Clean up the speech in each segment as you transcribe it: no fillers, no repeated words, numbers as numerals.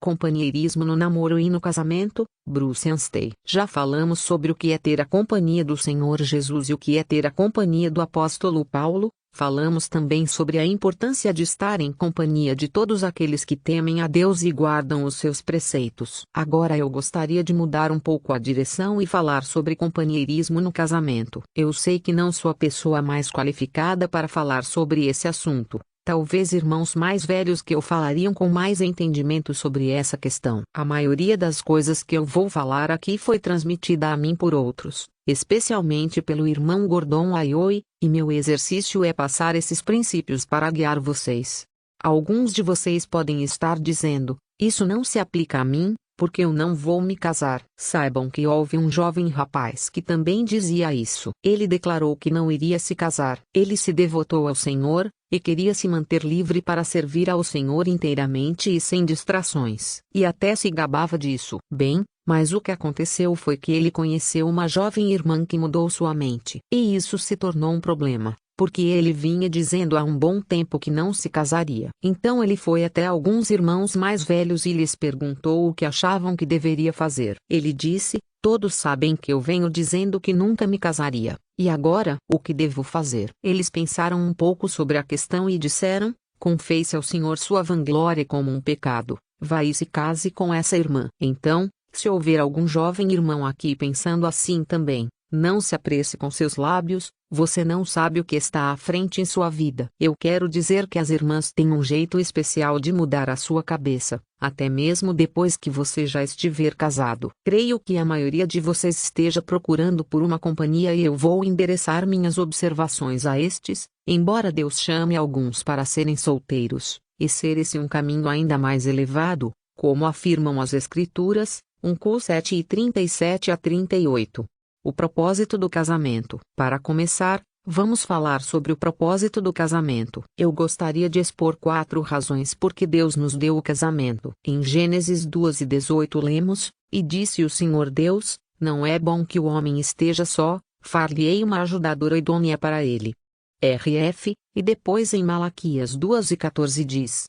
Companheirismo no namoro e no casamento, Bruce Anstey. Já falamos sobre o que é ter a companhia do Senhor Jesus e o que é ter a companhia do apóstolo Paulo. Falamos também sobre a importância de estar em companhia de todos aqueles que temem a Deus e guardam os seus preceitos. Agora eu gostaria de mudar um pouco a direção e falar sobre companheirismo no casamento. Eu sei que não sou a pessoa mais qualificada para falar sobre esse assunto. Talvez irmãos mais velhos que eu falariam com mais entendimento sobre essa questão. A maioria das coisas que eu vou falar aqui foi transmitida a mim por outros, especialmente pelo irmão Gordon Ayoy, e meu exercício é passar esses princípios para guiar vocês. Alguns de vocês podem estar dizendo, isso não se aplica a mim, porque eu não vou me casar. Saibam que houve um jovem rapaz que também dizia isso. Ele declarou que não iria se casar. Ele se devotou ao Senhor, e queria se manter livre para servir ao Senhor inteiramente e sem distrações. E até se gabava disso. Bem, mas o que aconteceu foi que ele conheceu uma jovem irmã que mudou sua mente. E isso se tornou um problema, porque ele vinha dizendo há um bom tempo que não se casaria. Então ele foi até alguns irmãos mais velhos e lhes perguntou o que achavam que deveria fazer. Ele disse, todos sabem que eu venho dizendo que nunca me casaria. E agora, o que devo fazer? Eles pensaram um pouco sobre a questão e disseram, confesse ao Senhor sua vanglória como um pecado. Vá e se case com essa irmã. Então, se houver algum jovem irmão aqui pensando assim também, não se apresse com seus lábios, você não sabe o que está à frente em sua vida. Eu quero dizer que as irmãs têm um jeito especial de mudar a sua cabeça, até mesmo depois que você já estiver casado. Creio que a maioria de vocês esteja procurando por uma companhia e eu vou endereçar minhas observações a estes, embora Deus chame alguns para serem solteiros, e ser esse um caminho ainda mais elevado, como afirmam as Escrituras, 1 Cor 7:37 a 38. O propósito do casamento. Para começar, vamos falar sobre o propósito do casamento. Eu gostaria de expor 4 razões por que Deus nos deu o casamento. Em Gênesis 2:18 lemos, e disse o Senhor Deus, não é bom que o homem esteja só, far-lhe-ei uma ajudadora idônea para ele. RF, e depois em Malaquias 2:14 diz,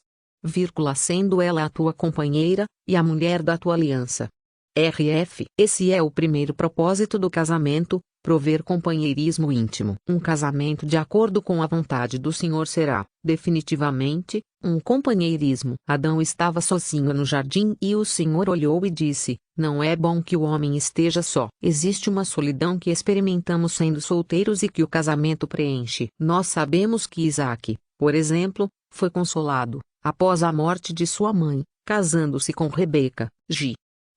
sendo ela a tua companheira, e a mulher da tua aliança. RF. Esse é o primeiro propósito do casamento, prover companheirismo íntimo. Um casamento de acordo com a vontade do Senhor será, definitivamente, um companheirismo. Adão estava sozinho no jardim e o Senhor olhou e disse, não é bom que o homem esteja só. Existe uma solidão que experimentamos sendo solteiros e que o casamento preenche. Nós sabemos que Isaque, por exemplo, foi consolado, após a morte de sua mãe, casando-se com Rebeca.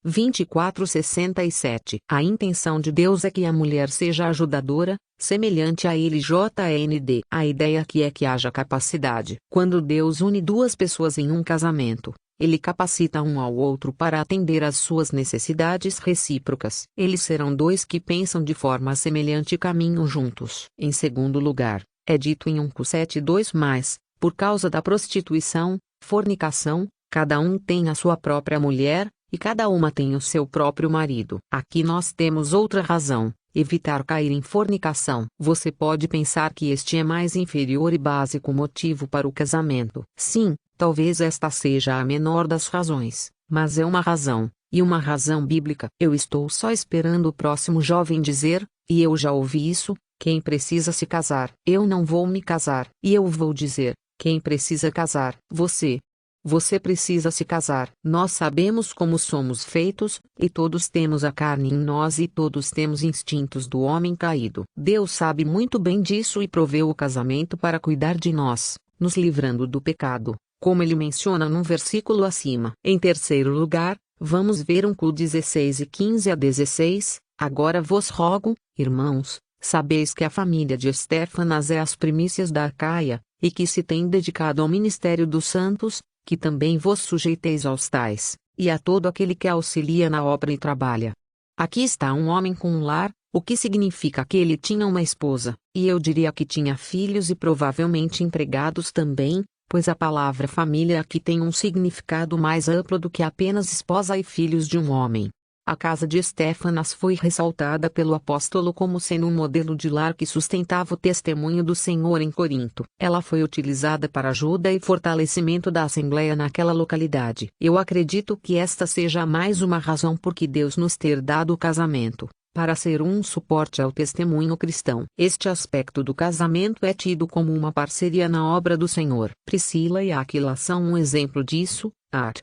24:67. A intenção de Deus é que a mulher seja ajudadora, semelhante a ele. JND. A ideia aqui é que haja capacidade. Quando Deus une duas pessoas em um casamento, Ele capacita um ao outro para atender às suas necessidades recíprocas. Eles serão dois que pensam de forma semelhante e caminham juntos. Em segundo lugar, é dito em 1 Cor 7:2, por causa da prostituição, fornicação, cada um tem a sua própria mulher, e cada uma tem o seu próprio marido. Aqui nós temos outra razão, evitar cair em fornicação. Você pode pensar que este é mais inferior e básico motivo para o casamento. Sim, talvez esta seja a menor das razões, mas é uma razão, e uma razão bíblica. Eu estou só esperando o próximo jovem dizer, e eu já ouvi isso, quem precisa se casar? Eu não vou me casar. E eu vou dizer, quem precisa casar? Você. Você precisa se casar. Nós sabemos como somos feitos, e todos temos a carne em nós e todos temos instintos do homem caído. Deus sabe muito bem disso e proveu o casamento para cuidar de nós, nos livrando do pecado, como ele menciona num versículo acima. Em terceiro lugar, vamos ver 1 Cor 16:15-16, agora vos rogo, irmãos, sabeis que a família de Estéfanas é as primícias da Acaia, e que se tem dedicado ao ministério dos santos, que também vos sujeiteis aos tais, e a todo aquele que auxilia na obra e trabalha. Aqui está um homem com um lar, o que significa que ele tinha uma esposa, e eu diria que tinha filhos e provavelmente empregados também, pois a palavra família aqui tem um significado mais amplo do que apenas esposa e filhos de um homem. A casa de Estéfanas foi ressaltada pelo apóstolo como sendo um modelo de lar que sustentava o testemunho do Senhor em Corinto. Ela foi utilizada para ajuda e fortalecimento da Assembleia naquela localidade. Eu acredito que esta seja mais uma razão por que Deus nos ter dado o casamento, para ser um suporte ao testemunho cristão. Este aspecto do casamento é tido como uma parceria na obra do Senhor. Priscila e Áquila são um exemplo disso. Ar.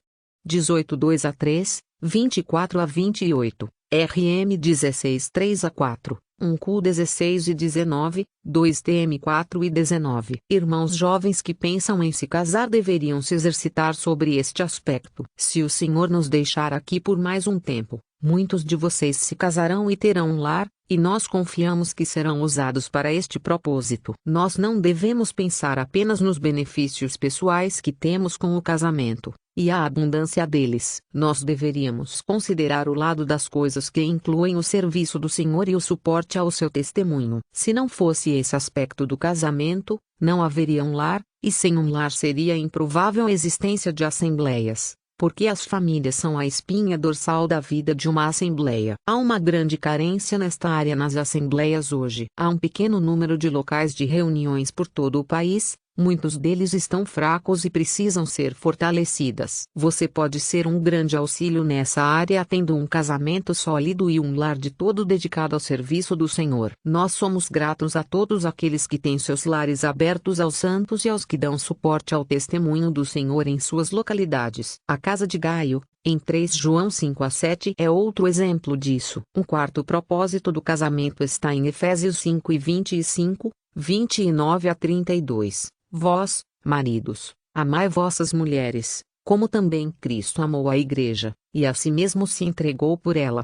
18, 2-3, 24-28, RM 16, 3-4, 1Q 16 e 19, 2TM 4 e 19. Irmãos jovens que pensam em se casar deveriam se exercitar sobre este aspecto. Se o Senhor nos deixar aqui por mais um tempo, muitos de vocês se casarão e terão um lar, e nós confiamos que serão usados para este propósito. Nós não devemos pensar apenas nos benefícios pessoais que temos com o casamento, e a abundância deles. Nós deveríamos considerar o lado das coisas que incluem o serviço do Senhor e o suporte ao seu testemunho. Se não fosse esse aspecto do casamento, não haveria um lar, e sem um lar seria improvável a existência de assembleias, porque as famílias são a espinha dorsal da vida de uma assembleia. Há uma grande carência nesta área nas assembleias hoje. Há um pequeno número de locais de reuniões por todo o país. Muitos deles estão fracos e precisam ser fortalecidas. Você pode ser um grande auxílio nessa área tendo um casamento sólido e um lar de todo dedicado ao serviço do Senhor. Nós somos gratos a todos aqueles que têm seus lares abertos aos santos e aos que dão suporte ao testemunho do Senhor em suas localidades. A casa de Gaio, em 3 João 5-7, é outro exemplo disso. Um quarto propósito do casamento está em Efésios 5:25, 29-32. Vós, maridos, amai vossas mulheres, como também Cristo amou a igreja, e a si mesmo se entregou por ela.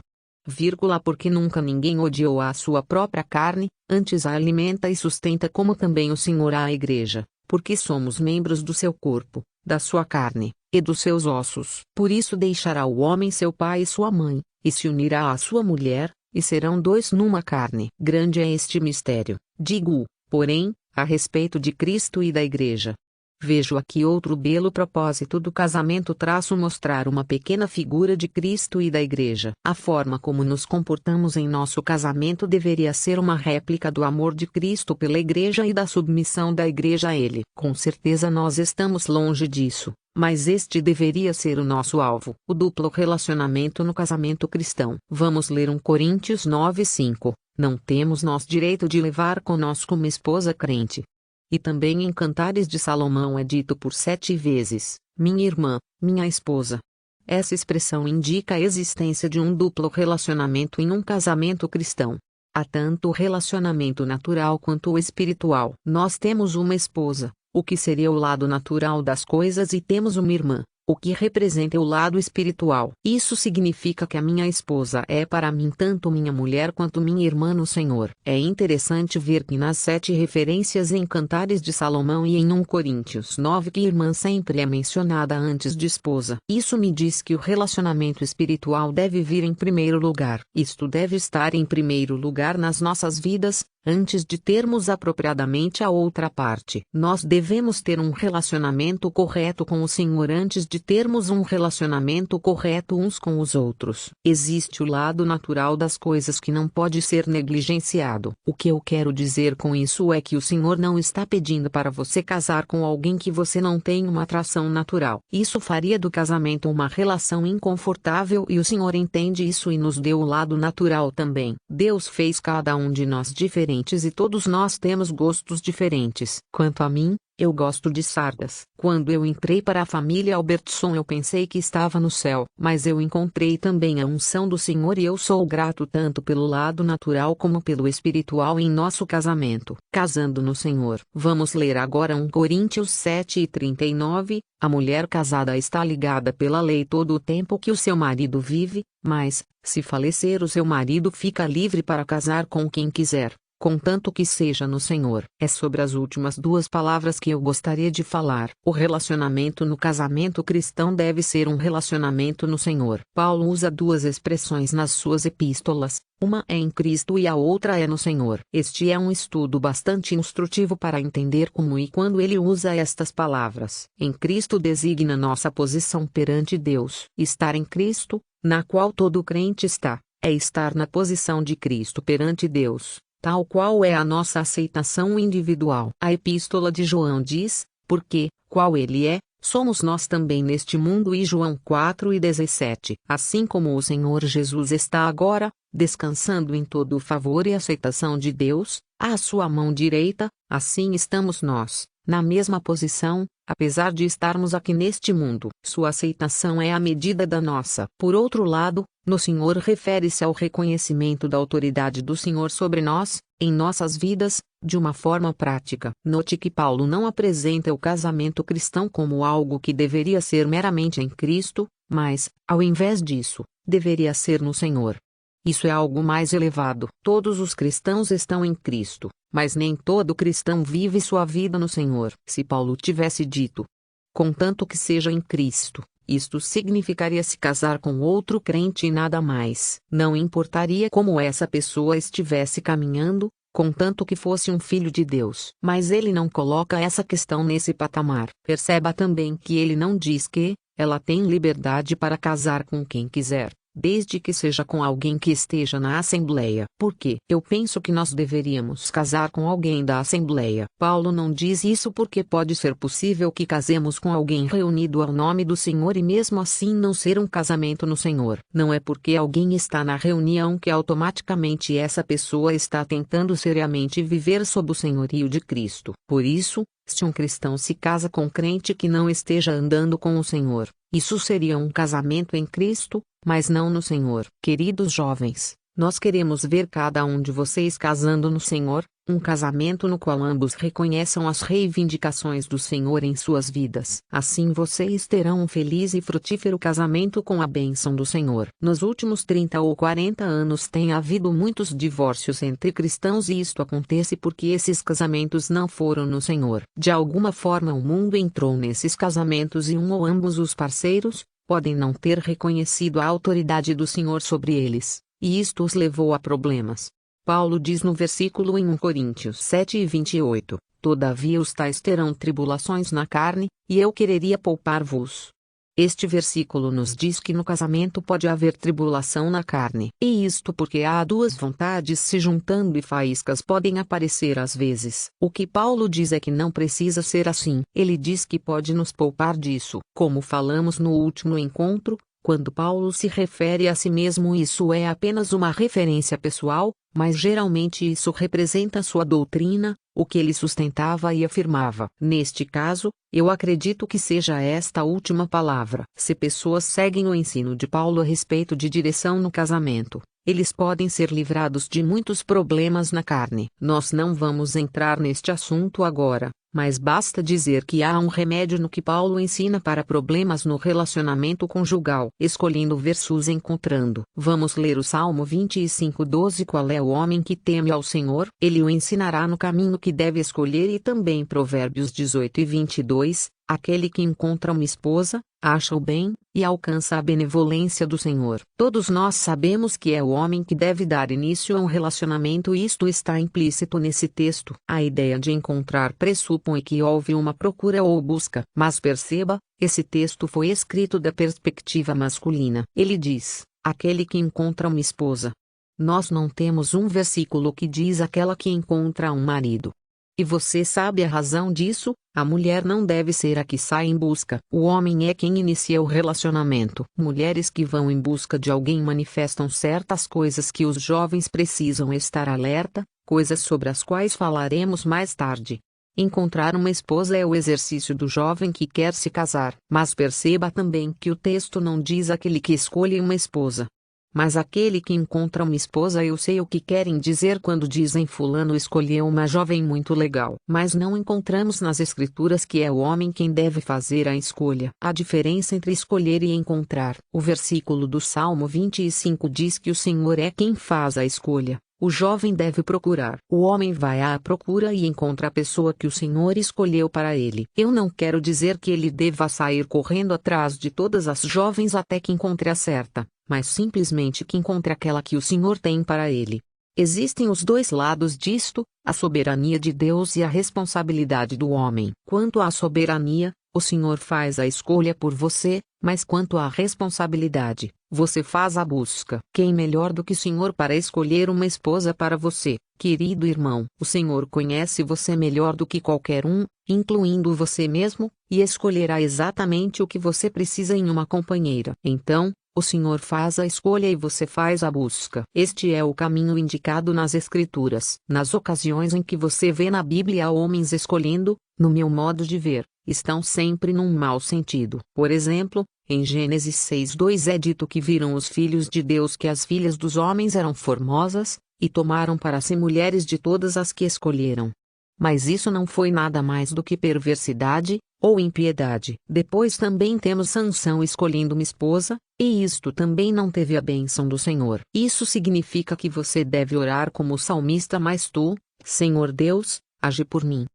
Porque nunca ninguém odiou a sua própria carne, antes a alimenta e sustenta como também o Senhor a igreja, porque somos membros do seu corpo, da sua carne, e dos seus ossos. Por isso deixará o homem seu pai e sua mãe, e se unirá à sua mulher, e serão dois numa carne. Grande é este mistério, digo, porém, a respeito de Cristo e da Igreja. Vejo aqui outro belo propósito do casamento mostrar uma pequena figura de Cristo e da Igreja. A forma como nos comportamos em nosso casamento deveria ser uma réplica do amor de Cristo pela Igreja e da submissão da Igreja a Ele. Com certeza nós estamos longe disso, mas este deveria ser o nosso alvo. O duplo relacionamento no casamento cristão. Vamos ler 1 Coríntios 9:5. Não temos nós direito de levar conosco uma esposa crente. E também em Cantares de Salomão é dito por 7 vezes, minha irmã, minha esposa. Essa expressão indica a existência de um duplo relacionamento em um casamento cristão. Há tanto o relacionamento natural quanto o espiritual. Nós temos uma esposa, o que seria o lado natural das coisas, e temos uma irmã, o que representa o lado espiritual. Isso significa que a minha esposa é para mim tanto minha mulher quanto minha irmã no Senhor. É interessante ver que nas 7 referências em Cantares de Salomão e em 1 Coríntios 9 que irmã sempre é mencionada antes de esposa. Isso me diz que o relacionamento espiritual deve vir em primeiro lugar. Isto deve estar em primeiro lugar nas nossas vidas, antes de termos apropriadamente a outra parte. Nós devemos ter um relacionamento correto com o Senhor antes de termos um relacionamento correto uns com os outros. Existe o lado natural das coisas que não pode ser negligenciado. O que eu quero dizer com isso é que o Senhor não está pedindo para você casar com alguém que você não tem uma atração natural. Isso faria do casamento uma relação inconfortável, e o Senhor entende isso e nos deu o lado natural também. Deus fez cada um de nós diferente e todos nós temos gostos diferentes. Quanto a mim, eu gosto de sardas. Quando eu entrei para a família Albertson eu pensei que estava no céu, mas eu encontrei também a unção do Senhor e eu sou grato tanto pelo lado natural como pelo espiritual em nosso casamento. Casando no Senhor. Vamos ler agora 1 Coríntios 7:39. A mulher casada está ligada pela lei todo o tempo que o seu marido vive, mas, se falecer o seu marido fica livre para casar com quem quiser, contanto que seja no Senhor. É sobre as últimas 2 palavras que eu gostaria de falar. O relacionamento no casamento cristão deve ser um relacionamento no Senhor. Paulo usa 2 expressões nas suas epístolas, uma é em Cristo e a outra é no Senhor. Este é um estudo bastante instrutivo para entender como e quando ele usa estas palavras. Em Cristo designa nossa posição perante Deus. Estar em Cristo na qual todo crente está, é estar na posição de Cristo perante Deus, tal qual é a nossa aceitação individual. A Epístola de João diz, porque, qual ele é, somos nós também neste mundo. E João 4:17. Assim como o Senhor Jesus está agora, descansando em todo o favor e aceitação de Deus, à sua mão direita, assim estamos nós, na mesma posição, apesar de estarmos aqui neste mundo. Sua aceitação é a medida da nossa. Por outro lado, no Senhor refere-se ao reconhecimento da autoridade do Senhor sobre nós, em nossas vidas, de uma forma prática. Note que Paulo não apresenta o casamento cristão como algo que deveria ser meramente em Cristo, mas, ao invés disso, deveria ser no Senhor. Isso é algo mais elevado. Todos os cristãos estão em Cristo, mas nem todo cristão vive sua vida no Senhor. Se Paulo tivesse dito, contanto que seja em Cristo, isto significaria se casar com outro crente e nada mais. Não importaria como essa pessoa estivesse caminhando, contanto que fosse um filho de Deus. Mas ele não coloca essa questão nesse patamar. Perceba também que ele não diz que ela tem liberdade para casar com quem quiser, desde que seja com alguém que esteja na Assembleia. Porque eu penso que nós deveríamos casar com alguém da Assembleia. Paulo não diz isso porque pode ser possível que casemos com alguém reunido ao nome do Senhor e mesmo assim não ser um casamento no Senhor. Não é porque alguém está na reunião que automaticamente essa pessoa está tentando seriamente viver sob o senhorio de Cristo. Por isso, se um cristão se casa com um crente que não esteja andando com o Senhor, isso seria um casamento em Cristo, mas não no Senhor. Queridos jovens, nós queremos ver cada um de vocês casando no Senhor, um casamento no qual ambos reconheçam as reivindicações do Senhor em suas vidas. Assim vocês terão um feliz e frutífero casamento com a bênção do Senhor. Nos últimos 30 ou 40 anos tem havido muitos divórcios entre cristãos e isto acontece porque esses casamentos não foram no Senhor. De alguma forma o mundo entrou nesses casamentos e um ou ambos os parceiros podem não ter reconhecido a autoridade do Senhor sobre eles, e isto os levou a problemas. Paulo diz no versículo em 1 Coríntios 7:28, todavia os tais terão tribulações na carne, e eu quereria poupar-vos. Este versículo nos diz que no casamento pode haver tribulação na carne. E isto porque há duas vontades se juntando e faíscas podem aparecer às vezes. O que Paulo diz é que não precisa ser assim. Ele diz que pode nos poupar disso. Como falamos no último encontro, quando Paulo se refere a si mesmo, isso é apenas uma referência pessoal, mas geralmente isso representa sua doutrina, o que ele sustentava e afirmava. Neste caso, eu acredito que seja esta a última palavra. Se pessoas seguem o ensino de Paulo a respeito de direção no casamento, eles podem ser livrados de muitos problemas na carne. Nós não vamos entrar neste assunto agora, mas basta dizer que há um remédio no que Paulo ensina para problemas no relacionamento conjugal. Escolhendo versos encontrando. Vamos ler o Salmo 25:12. Qual é o homem que teme ao Senhor? Ele o ensinará no caminho que deve escolher. E também Provérbios 18:22. Aquele que encontra uma esposa, acha o bem, e alcança a benevolência do Senhor. Todos nós sabemos que é o homem que deve dar início a um relacionamento e isto está implícito nesse texto. A ideia de encontrar pressupõe que houve uma procura ou busca. Mas perceba, esse texto foi escrito da perspectiva masculina. Ele diz, aquele que encontra uma esposa. Nós não temos um versículo que diz aquela que encontra um marido. E você sabe a razão disso? A mulher não deve ser a que sai em busca. O homem é quem inicia o relacionamento. Mulheres que vão em busca de alguém manifestam certas coisas que os jovens precisam estar alerta, coisas sobre as quais falaremos mais tarde. Encontrar uma esposa é o exercício do jovem que quer se casar. Mas perceba também que o texto não diz aquele que escolhe uma esposa. Mas aquele que encontra uma esposa. Eu sei o que querem dizer quando dizem fulano escolheu uma jovem muito legal. Mas não encontramos nas escrituras que é o homem quem deve fazer a escolha. Há diferença entre escolher e encontrar. O versículo do Salmo 25 diz que o Senhor é quem faz a escolha. O jovem deve procurar. O homem vai à procura e encontra a pessoa que o Senhor escolheu para ele. Eu não quero dizer que ele deva sair correndo atrás de todas as jovens até que encontre a certa, mas simplesmente que encontre aquela que o Senhor tem para ele. Existem os dois lados disto, a soberania de Deus e a responsabilidade do homem. Quanto à soberania, o Senhor faz a escolha por você, mas quanto à responsabilidade, você faz a busca. Quem melhor do que o Senhor para escolher uma esposa para você, querido irmão? O Senhor conhece você melhor do que qualquer um, incluindo você mesmo, e escolherá exatamente o que você precisa em uma companheira. Então, o Senhor faz a escolha e você faz a busca. Este é o caminho indicado nas Escrituras. Nas ocasiões em que você vê na Bíblia homens escolhendo, no meu modo de ver, estão sempre num mau sentido. Por exemplo, em Gênesis 6:2 é dito que viram os filhos de Deus que as filhas dos homens eram formosas, e tomaram para si mulheres de todas as que escolheram. Mas isso não foi nada mais do que perversidade, ou impiedade. Depois também temos Sansão escolhendo uma esposa, e isto também não teve a bênção do Senhor. Isso significa que você deve orar como o salmista, mas tu, Senhor Deus, age por mim.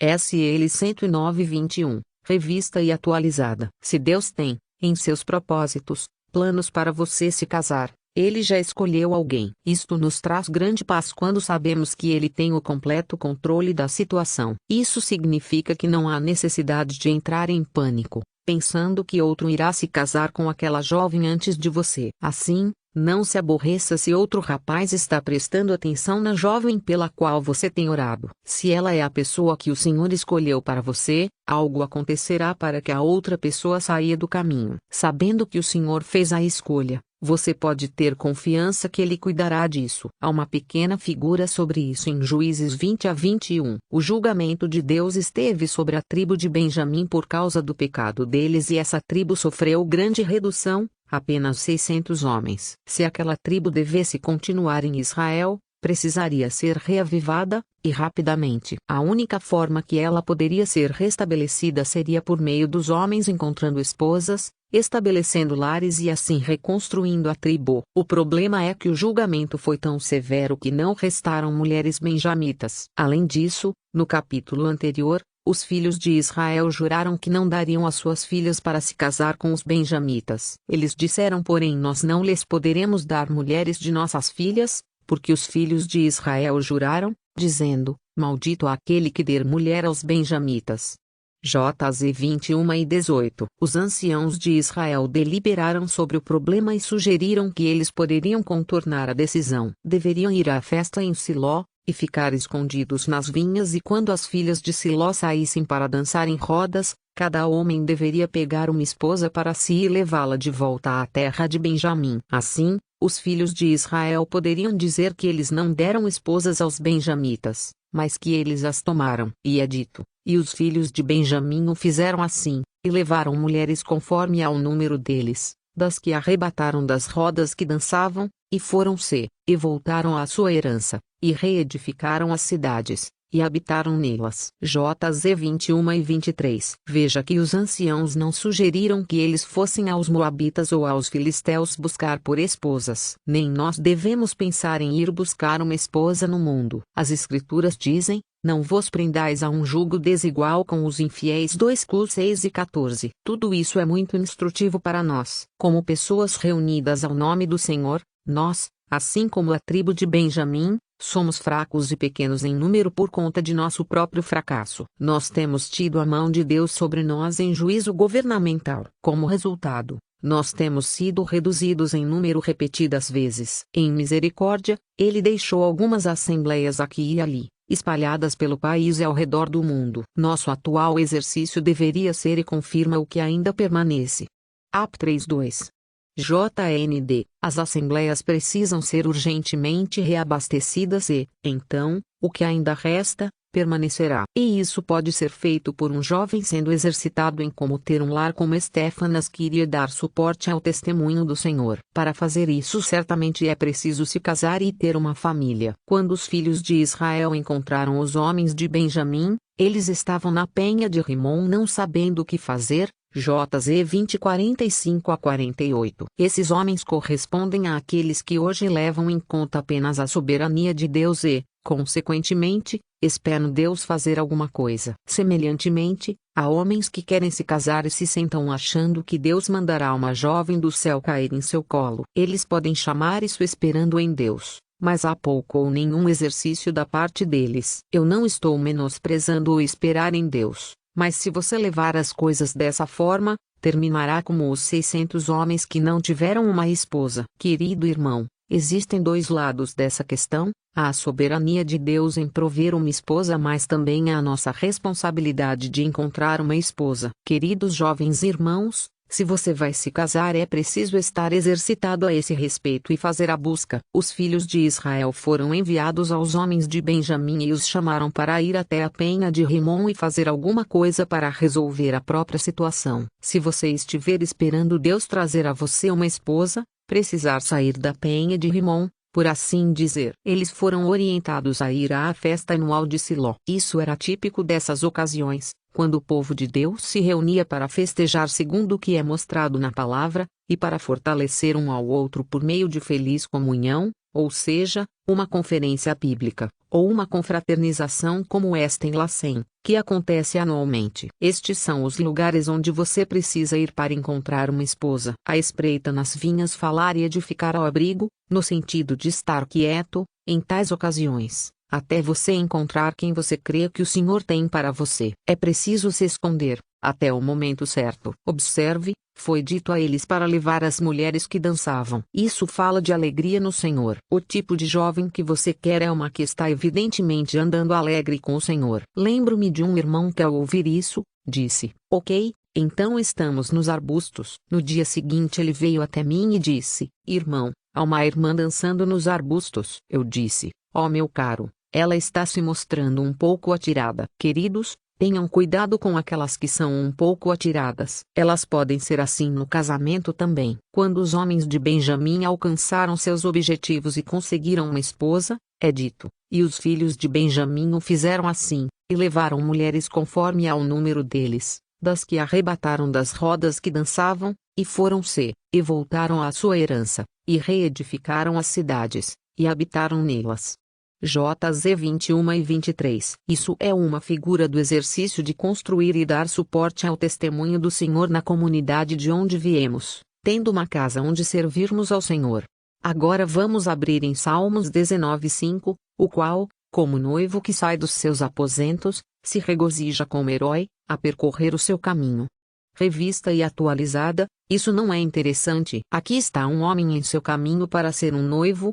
SL 109:21, revista e atualizada. Se Deus tem, em seus propósitos, planos para você se casar, Ele já escolheu alguém. Isto nos traz grande paz quando sabemos que Ele tem o completo controle da situação. Isso significa que não há necessidade de entrar em pânico, pensando que outro irá se casar com aquela jovem antes de você. Assim, não se aborreça se outro rapaz está prestando atenção na jovem pela qual você tem orado. Se ela é a pessoa que o Senhor escolheu para você, algo acontecerá para que a outra pessoa saia do caminho. Sabendo que o Senhor fez a escolha, você pode ter confiança que Ele cuidará disso. Há uma pequena figura sobre isso em Juízes 20-21. O julgamento de Deus esteve sobre a tribo de Benjamim por causa do pecado deles e essa tribo sofreu grande redução, apenas 600 homens. Se aquela tribo devesse continuar em Israel, precisaria ser reavivada, e rapidamente. A única forma que ela poderia ser restabelecida seria por meio dos homens encontrando esposas, estabelecendo lares e assim reconstruindo a tribo. O problema é que o julgamento foi tão severo que não restaram mulheres benjamitas. Além disso, no capítulo anterior, os filhos de Israel juraram que não dariam as suas filhas para se casar com os benjamitas. Eles disseram, porém, nós não lhes poderemos dar mulheres de nossas filhas, porque os filhos de Israel juraram, dizendo, maldito aquele que der mulher aos benjamitas. JZ 21:18. Os anciãos de Israel deliberaram sobre o problema e sugeriram que eles poderiam contornar a decisão. Deveriam ir à festa em Siló, e ficar escondidos nas vinhas, e quando as filhas de Siló saíssem para dançar em rodas, cada homem deveria pegar uma esposa para si e levá-la de volta à terra de Benjamim. Assim, os filhos de Israel poderiam dizer que eles não deram esposas aos benjamitas, mas que eles as tomaram. E é dito, e os filhos de Benjamim o fizeram assim, e levaram mulheres conforme ao número deles, das que arrebataram das rodas que dançavam, e foram-se, e voltaram à sua herança, e reedificaram as cidades, e habitaram nelas. JZ 21:23. Veja que os anciãos não sugeriram que eles fossem aos moabitas ou aos filisteus buscar por esposas. Nem nós devemos pensar em ir buscar uma esposa no mundo. As Escrituras dizem, não vos prendais a um jugo desigual com os infiéis. 2 Cus 6 e 14. Tudo isso é muito instrutivo para nós. Como pessoas reunidas ao nome do Senhor, nós, assim como a tribo de Benjamim, somos fracos e pequenos em número por conta de nosso próprio fracasso. Nós temos tido a mão de Deus sobre nós em juízo governamental. Como resultado, nós temos sido reduzidos em número repetidas vezes. Em misericórdia, Ele deixou algumas assembleias aqui e ali, espalhadas pelo país e ao redor do mundo. Nosso atual exercício deveria ser e confirma o que ainda permanece. AP 3:2. JND, as assembleias precisam ser urgentemente reabastecidas e, então, o que ainda resta, permanecerá. E isso pode ser feito por um jovem sendo exercitado em como ter um lar como Estéfanas que iria dar suporte ao testemunho do Senhor. Para fazer isso certamente é preciso se casar e ter uma família. Quando os filhos de Israel encontraram os homens de Benjamim, eles estavam na penha de Rimon não sabendo o que fazer. JZ 20:45-48. Esses homens correspondem àqueles que hoje levam em conta apenas a soberania de Deus e, consequentemente, esperam Deus fazer alguma coisa. Semelhantemente, há homens que querem se casar e se sentam achando que Deus mandará uma jovem do céu cair em seu colo. Eles podem chamar isso esperando em Deus, mas há pouco ou nenhum exercício da parte deles. Eu não estou menosprezando o esperar em Deus. Mas se você levar as coisas dessa forma, terminará como os 600 homens que não tiveram uma esposa. Querido irmão, existem dois lados dessa questão: há a soberania de Deus em prover uma esposa, mas também há a nossa responsabilidade de encontrar uma esposa. Queridos jovens irmãos, se você vai se casar, é preciso estar exercitado a esse respeito e fazer a busca. Os filhos de Israel foram enviados aos homens de Benjamim e os chamaram para ir até a penha de Rimom e fazer alguma coisa para resolver a própria situação. Se você estiver esperando Deus trazer a você uma esposa, precisar sair da penha de Rimom, por assim dizer. Eles foram orientados a ir à festa anual de Siló. Isso era típico dessas ocasiões, quando o povo de Deus se reunia para festejar segundo o que é mostrado na palavra, e para fortalecer um ao outro por meio de feliz comunhão, ou seja, uma conferência bíblica, ou uma confraternização como esta em Lacém, que acontece anualmente. Estes são os lugares onde você precisa ir para encontrar uma esposa. A espreita nas vinhas falar e edificar ao abrigo, no sentido de estar quieto, em tais ocasiões, até você encontrar quem você crê que o Senhor tem para você. É preciso se esconder, até o momento certo. Observe, foi dito a eles para levar as mulheres que dançavam. Isso fala de alegria no Senhor. O tipo de jovem que você quer é uma que está evidentemente andando alegre com o Senhor. Lembro-me de um irmão que ao ouvir isso, disse: "Ok, então estamos nos arbustos." No dia seguinte ele veio até mim e disse: "Irmão, há uma irmã dançando nos arbustos." Eu disse: "Ó meu caro, ela está se mostrando um pouco atirada." Queridos, tenham cuidado com aquelas que são um pouco atiradas. Elas podem ser assim no casamento também. Quando os homens de Benjamim alcançaram seus objetivos e conseguiram uma esposa, é dito, e os filhos de Benjamim o fizeram assim, e levaram mulheres conforme ao número deles, das que arrebataram das rodas que dançavam, e foram-se, e voltaram à sua herança, e reedificaram as cidades, e habitaram nelas. JZ 21 e 23. Isso é uma figura do exercício de construir e dar suporte ao testemunho do Senhor na comunidade de onde viemos, tendo uma casa onde servirmos ao Senhor. Agora vamos abrir em Salmos 19:5, o qual, como noivo que sai dos seus aposentos, se regozija como herói, a percorrer o seu caminho. Revista e atualizada. Isso não é interessante? Aqui está um homem em seu caminho para ser um noivo.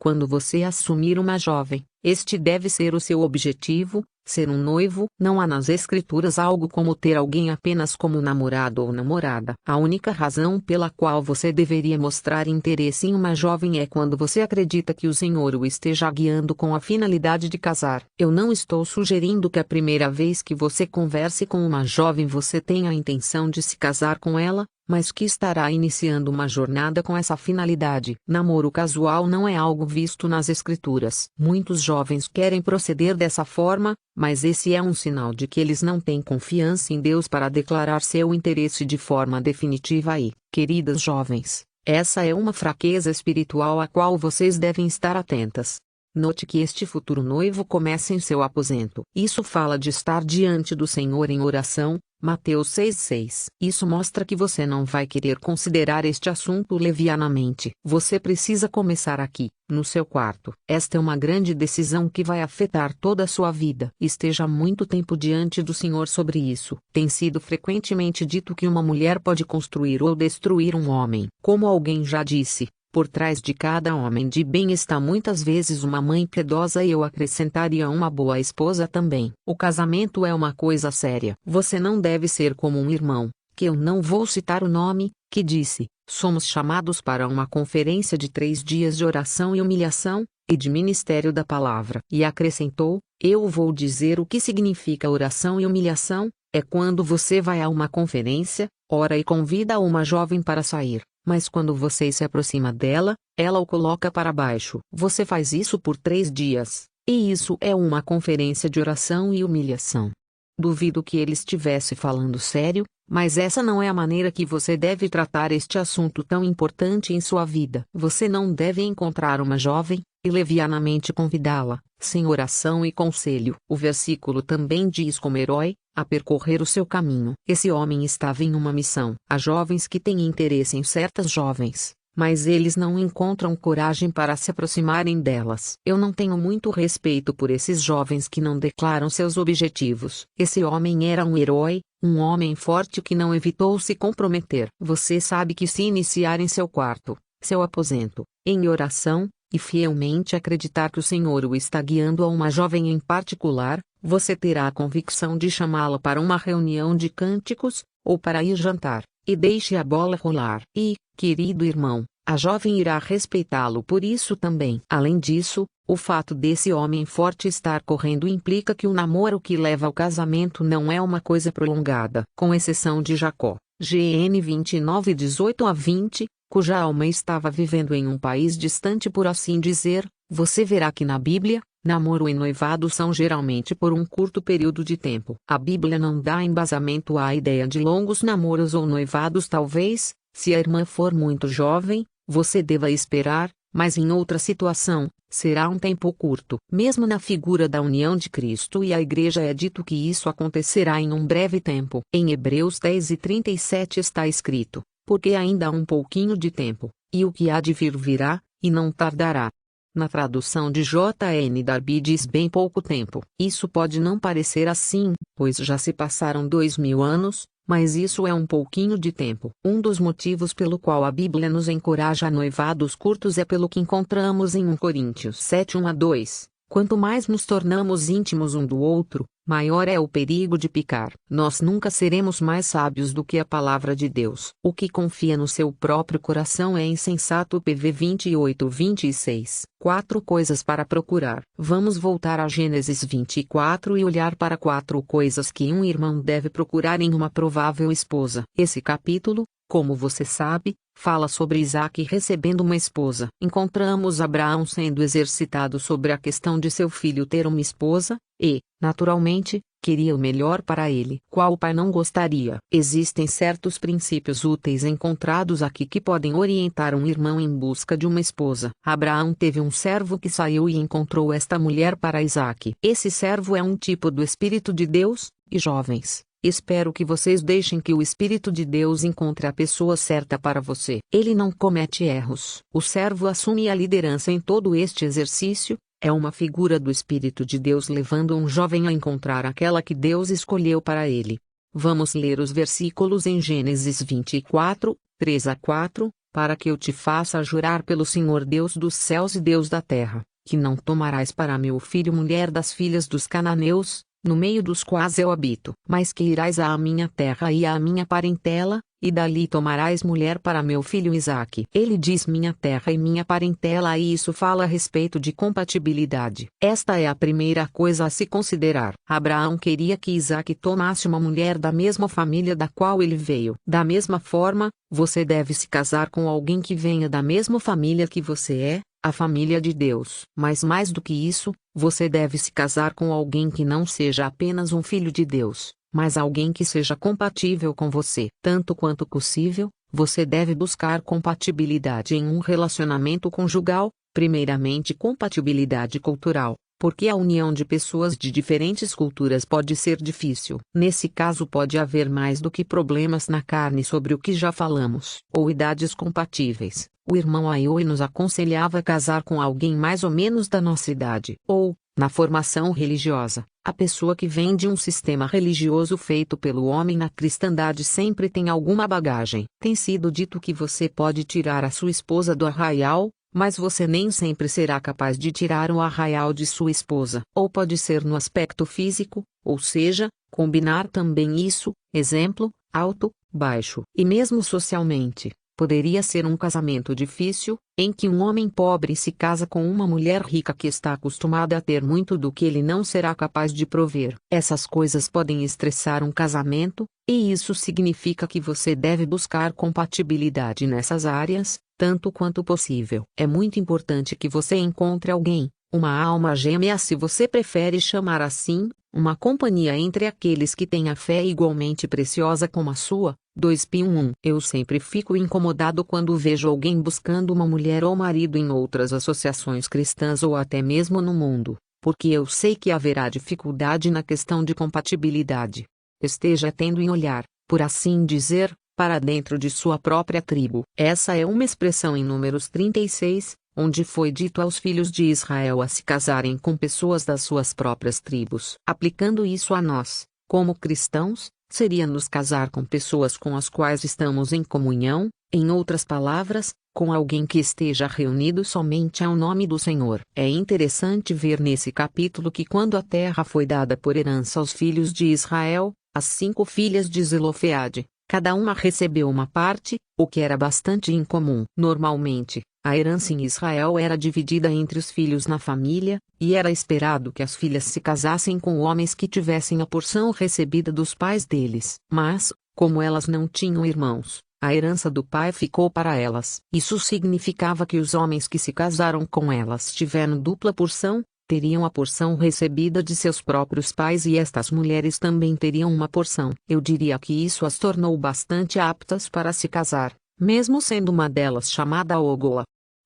Quando você assumir uma jovem, este deve ser o seu objetivo, ser um noivo. Não há nas Escrituras algo como ter alguém apenas como namorado ou namorada. A única razão pela qual você deveria mostrar interesse em uma jovem é quando você acredita que o Senhor o esteja guiando com a finalidade de casar. Eu não estou sugerindo que a primeira vez que você converse com uma jovem você tenha a intenção de se casar com ela, mas que estará iniciando uma jornada com essa finalidade. Namoro casual não é algo visto nas Escrituras. Muitos jovens querem proceder dessa forma, mas esse é um sinal de que eles não têm confiança em Deus para declarar seu interesse de forma definitiva e, queridas jovens, essa é uma fraqueza espiritual à qual vocês devem estar atentas. Note que este futuro noivo começa em seu aposento. Isso fala de estar diante do Senhor em oração, Mateus 6,6. Isso mostra que você não vai querer considerar este assunto levianamente. Você precisa começar aqui, no seu quarto. Esta é uma grande decisão que vai afetar toda a sua vida. Esteja muito tempo diante do Senhor sobre isso. Tem sido frequentemente dito que uma mulher pode construir ou destruir um homem. Como alguém já disse, por trás de cada homem de bem está muitas vezes uma mãe piedosa e eu acrescentaria uma boa esposa também. O casamento é uma coisa séria. Você não deve ser como um irmão, que eu não vou citar o nome, que disse: "Somos chamados para uma conferência de 3 dias de oração e humilhação, e de ministério da palavra." E acrescentou: "Eu vou dizer o que significa oração e humilhação, é quando você vai a uma conferência, ora e convida uma jovem para sair. Mas quando você se aproxima dela, ela o coloca para baixo. Você faz isso por 3 dias, e isso é uma conferência de oração e humilhação." Duvido que ele estivesse falando sério, mas essa não é a maneira que você deve tratar este assunto tão importante em sua vida. Você não deve encontrar uma jovem, e levianamente convidá-la, sem oração e conselho. O versículo também diz como herói, a percorrer o seu caminho. Esse homem estava em uma missão. Há jovens que têm interesse em certas jovens, mas eles não encontram coragem para se aproximarem delas. Eu não tenho muito respeito por esses jovens que não declaram seus objetivos. Esse homem era um herói, um homem forte que não evitou se comprometer. Você sabe que se iniciar em seu quarto, seu aposento, em oração, e fielmente acreditar que o Senhor o está guiando a uma jovem em particular, você terá a convicção de chamá-la para uma reunião de cânticos, ou para ir jantar, e deixe a bola rolar. E, querido irmão, a jovem irá respeitá-lo por isso também. Além disso, o fato desse homem forte estar correndo implica que o namoro que leva ao casamento não é uma coisa prolongada. Com exceção de Jacó, GN 29:18-20, cuja alma estava vivendo em um país distante por assim dizer, você verá que na Bíblia, namoro e noivado são geralmente por um curto período de tempo. A Bíblia não dá embasamento à ideia de longos namoros ou noivados. Talvez, se a irmã for muito jovem, você deva esperar, mas em outra situação, será um tempo curto. Mesmo na figura da união de Cristo e a Igreja é dito que isso acontecerá em um breve tempo. Em Hebreus 10:37 está escrito, porque ainda há um pouquinho de tempo, e o que há de vir virá, e não tardará. Na tradução de J.N. Darby diz bem pouco tempo. Isso pode não parecer assim, pois já se passaram 2000 anos, mas isso é um pouquinho de tempo. Um dos motivos pelo qual a Bíblia nos encoraja a noivados curtos é pelo que encontramos em 1 Coríntios 7:1-2. Quanto mais nos tornamos íntimos um do outro, maior é o perigo de picar. Nós nunca seremos mais sábios do que a palavra de Deus. O que confia no seu próprio coração é insensato. PV 28:26. 4 coisas para procurar. Vamos voltar a Gênesis 24 e olhar para 4 coisas que um irmão deve procurar em uma provável esposa. Esse capítulo, como você sabe, fala sobre Isaque recebendo uma esposa. Encontramos Abraão sendo exercitado sobre a questão de seu filho ter uma esposa, e, naturalmente, queria o melhor para ele. Qual pai não gostaria? Existem certos princípios úteis encontrados aqui que podem orientar um irmão em busca de uma esposa. Abraão teve um servo que saiu e encontrou esta mulher para Isaque. Esse servo é um tipo do Espírito de Deus, e jovens, espero que vocês deixem que o Espírito de Deus encontre a pessoa certa para você. Ele não comete erros. O servo assume a liderança em todo este exercício. É uma figura do Espírito de Deus levando um jovem a encontrar aquela que Deus escolheu para ele. Vamos ler os versículos em Gênesis 24, 3-4, para que eu te faça jurar pelo Senhor Deus dos céus e Deus da terra, que não tomarás para meu filho mulher das filhas dos cananeus, no meio dos quais eu habito, mas que irás à minha terra e à minha parentela, e dali tomarás mulher para meu filho Isaque. Ele diz minha terra e minha parentela, e isso fala a respeito de compatibilidade. Esta é a primeira coisa a se considerar. Abraão queria que Isaque tomasse uma mulher da mesma família da qual ele veio. Da mesma forma, você deve se casar com alguém que venha da mesma família que você é, a família de Deus. Mas mais do que isso, você deve se casar com alguém que não seja apenas um filho de Deus, mas alguém que seja compatível com você. Tanto quanto possível, você deve buscar compatibilidade em um relacionamento conjugal, primeiramente compatibilidade cultural, porque a união de pessoas de diferentes culturas pode ser difícil. Nesse caso pode haver mais do que problemas na carne sobre o que já falamos, ou idades compatíveis. O irmão Aioi nos aconselhava casar com alguém mais ou menos da nossa idade. Ou, na formação religiosa, a pessoa que vem de um sistema religioso feito pelo homem na cristandade sempre tem alguma bagagem. Tem sido dito que você pode tirar a sua esposa do arraial, mas você nem sempre será capaz de tirar o arraial de sua esposa. Ou pode ser no aspecto físico, ou seja, combinar também isso, exemplo, alto, baixo. E mesmo socialmente, poderia ser um casamento difícil, em que um homem pobre se casa com uma mulher rica que está acostumada a ter muito do que ele não será capaz de prover. Essas coisas podem estressar um casamento, e isso significa que você deve buscar compatibilidade nessas áreas, tanto quanto possível. É muito importante que você encontre alguém, uma alma gêmea, se você prefere chamar assim, uma companhia entre aqueles que têm a fé igualmente preciosa como a sua. 2:1 Eu sempre fico incomodado quando vejo alguém buscando uma mulher ou marido em outras associações cristãs ou até mesmo no mundo, porque eu sei que haverá dificuldade na questão de compatibilidade. Esteja tendo em olhar, por assim dizer, para dentro de sua própria tribo. Essa é uma expressão em Números 36, onde foi dito aos filhos de Israel a se casarem com pessoas das suas próprias tribos. Aplicando isso a nós, como cristãos, seria nos casar com pessoas com as quais estamos em comunhão, em outras palavras, com alguém que esteja reunido somente ao nome do Senhor. É interessante ver nesse capítulo que quando a terra foi dada por herança aos filhos de Israel, as 5 filhas de Zelofeade, cada uma recebeu uma parte, o que era bastante incomum. Normalmente, a herança em Israel era dividida entre os filhos na família, e era esperado que as filhas se casassem com homens que tivessem a porção recebida dos pais deles. Mas, como elas não tinham irmãos, a herança do pai ficou para elas. Isso significava que os homens que se casaram com elas tiveram dupla porção, teriam a porção recebida de seus próprios pais e estas mulheres também teriam uma porção. Eu diria que isso as tornou bastante aptas para se casar, mesmo sendo uma delas chamada Ogola.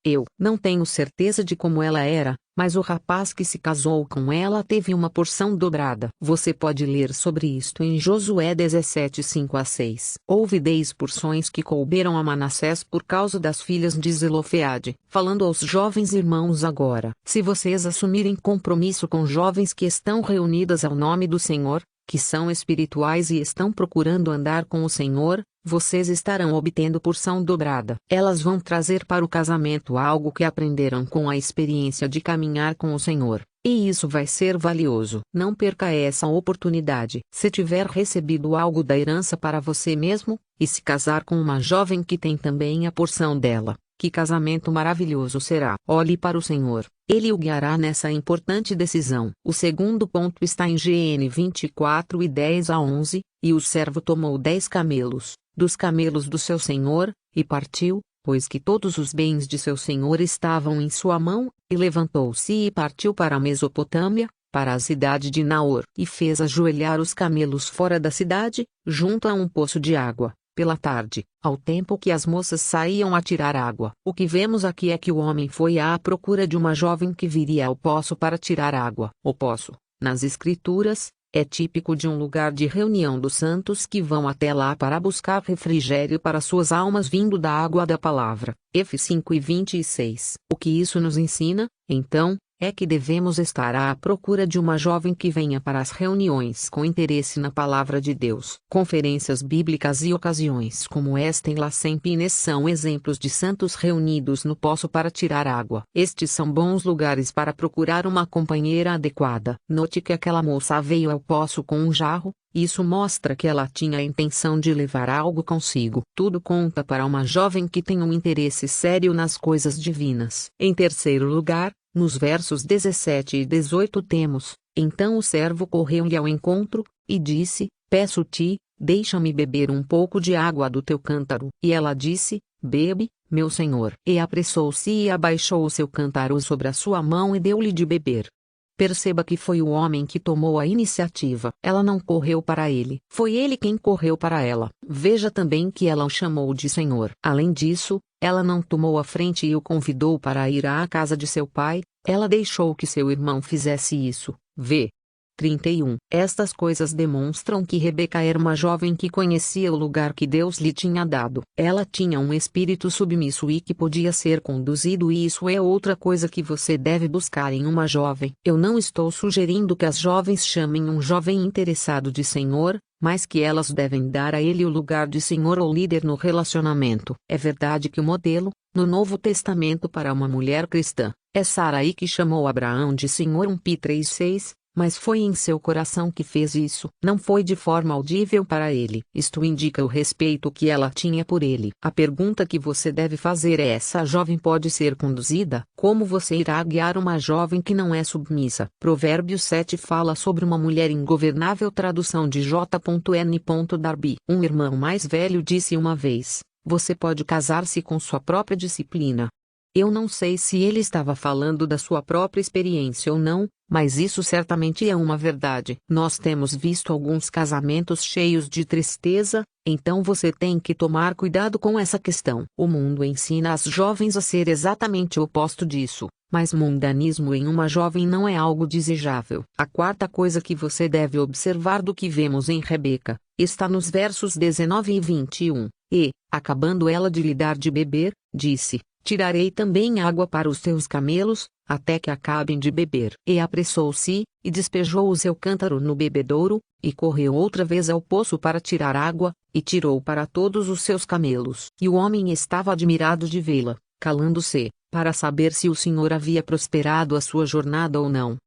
Eu não tenho certeza de como ela era, mas o rapaz que se casou com ela teve uma porção dobrada. Você pode ler sobre isto em Josué 17, 5-6. Houve 10 porções que couberam a Manassés por causa das filhas de Zelofeade. Falando aos jovens irmãos agora, se vocês assumirem compromisso com jovens que estão reunidas ao nome do Senhor, que são espirituais e estão procurando andar com o Senhor, vocês estarão obtendo porção dobrada. Elas vão trazer para o casamento algo que aprenderam com a experiência de caminhar com o Senhor, e isso vai ser valioso. Não perca essa oportunidade. Se tiver recebido algo da herança para você mesmo, e se casar com uma jovem que tem também a porção dela, que casamento maravilhoso será. Olhe para o Senhor, Ele o guiará nessa importante decisão. O segundo ponto está em GN 24 e 10-11, e o servo tomou 10 camelos, dos camelos do seu senhor, e partiu, pois que todos os bens de seu senhor estavam em sua mão, e levantou-se e partiu para a Mesopotâmia, para a cidade de Naor. E fez ajoelhar os camelos fora da cidade, junto a um poço de água, pela tarde, ao tempo que as moças saíam a tirar água. O que vemos aqui é que o homem foi à procura de uma jovem que viria ao poço para tirar água. O poço, nas Escrituras, é típico de um lugar de reunião dos santos que vão até lá para buscar refrigério para suas almas vindo da água da palavra. F 5 e 26. O que isso nos ensina, então, é que devemos estar à procura de uma jovem que venha para as reuniões com interesse na palavra de Deus. Conferências bíblicas e ocasiões como esta em La Sempines são exemplos de santos reunidos no poço para tirar água. Estes são bons lugares para procurar uma companheira adequada. Note que aquela moça veio ao poço com um jarro. Isso mostra que ela tinha a intenção de levar algo consigo. Tudo conta para uma jovem que tem um interesse sério nas coisas divinas. Em terceiro lugar, nos versos 17 e 18 temos: então o servo correu-lhe ao encontro, e disse: peço-te, deixa-me beber um pouco de água do teu cântaro. E ela disse: bebe, meu senhor. E apressou-se e abaixou o seu cântaro sobre a sua mão e deu-lhe de beber. Perceba que foi o homem que tomou a iniciativa. Ela não correu para ele. Foi ele quem correu para ela. Veja também que ela o chamou de Senhor. Além disso, ela não tomou a frente e o convidou para ir à casa de seu pai. Ela deixou que seu irmão fizesse isso. V. 31. Estas coisas demonstram que Rebeca era uma jovem que conhecia o lugar que Deus lhe tinha dado. Ela tinha um espírito submisso e que podia ser conduzido, e isso é outra coisa que você deve buscar em uma jovem. Eu não estou sugerindo que as jovens chamem um jovem interessado de Senhor, mas que elas devem dar a ele o lugar de Senhor ou líder no relacionamento. É verdade que o modelo, no Novo Testamento para uma mulher cristã, é Sarai, que chamou Abraão de Senhor 1 Pi 3:6. Mas foi em seu coração que fez isso. Não foi de forma audível para ele. Isto indica o respeito que ela tinha por ele. A pergunta que você deve fazer é: essa jovem pode ser conduzida? Como você irá guiar uma jovem que não é submissa? Provérbios 7 fala sobre uma mulher ingovernável. Tradução de J.N. Darby. Um irmão mais velho disse uma vez: você pode casar-se com sua própria disciplina. Eu não sei se ele estava falando da sua própria experiência ou não, mas isso certamente é uma verdade. Nós temos visto alguns casamentos cheios de tristeza, então você tem que tomar cuidado com essa questão. O mundo ensina as jovens a ser exatamente o oposto disso, mas mundanismo em uma jovem não é algo desejável. A quarta coisa que você deve observar do que vemos em Rebeca está nos versos 19 e 21. E, acabando ela de lhe dar de beber, disse: Tirarei também água para os teus camelos, até que acabem de beber. E apressou-se, e despejou o seu cântaro no bebedouro, e correu outra vez ao poço para tirar água, e tirou para todos os seus camelos. E o homem estava admirado de vê-la, calando-se, para saber se o Senhor havia prosperado a sua jornada ou não.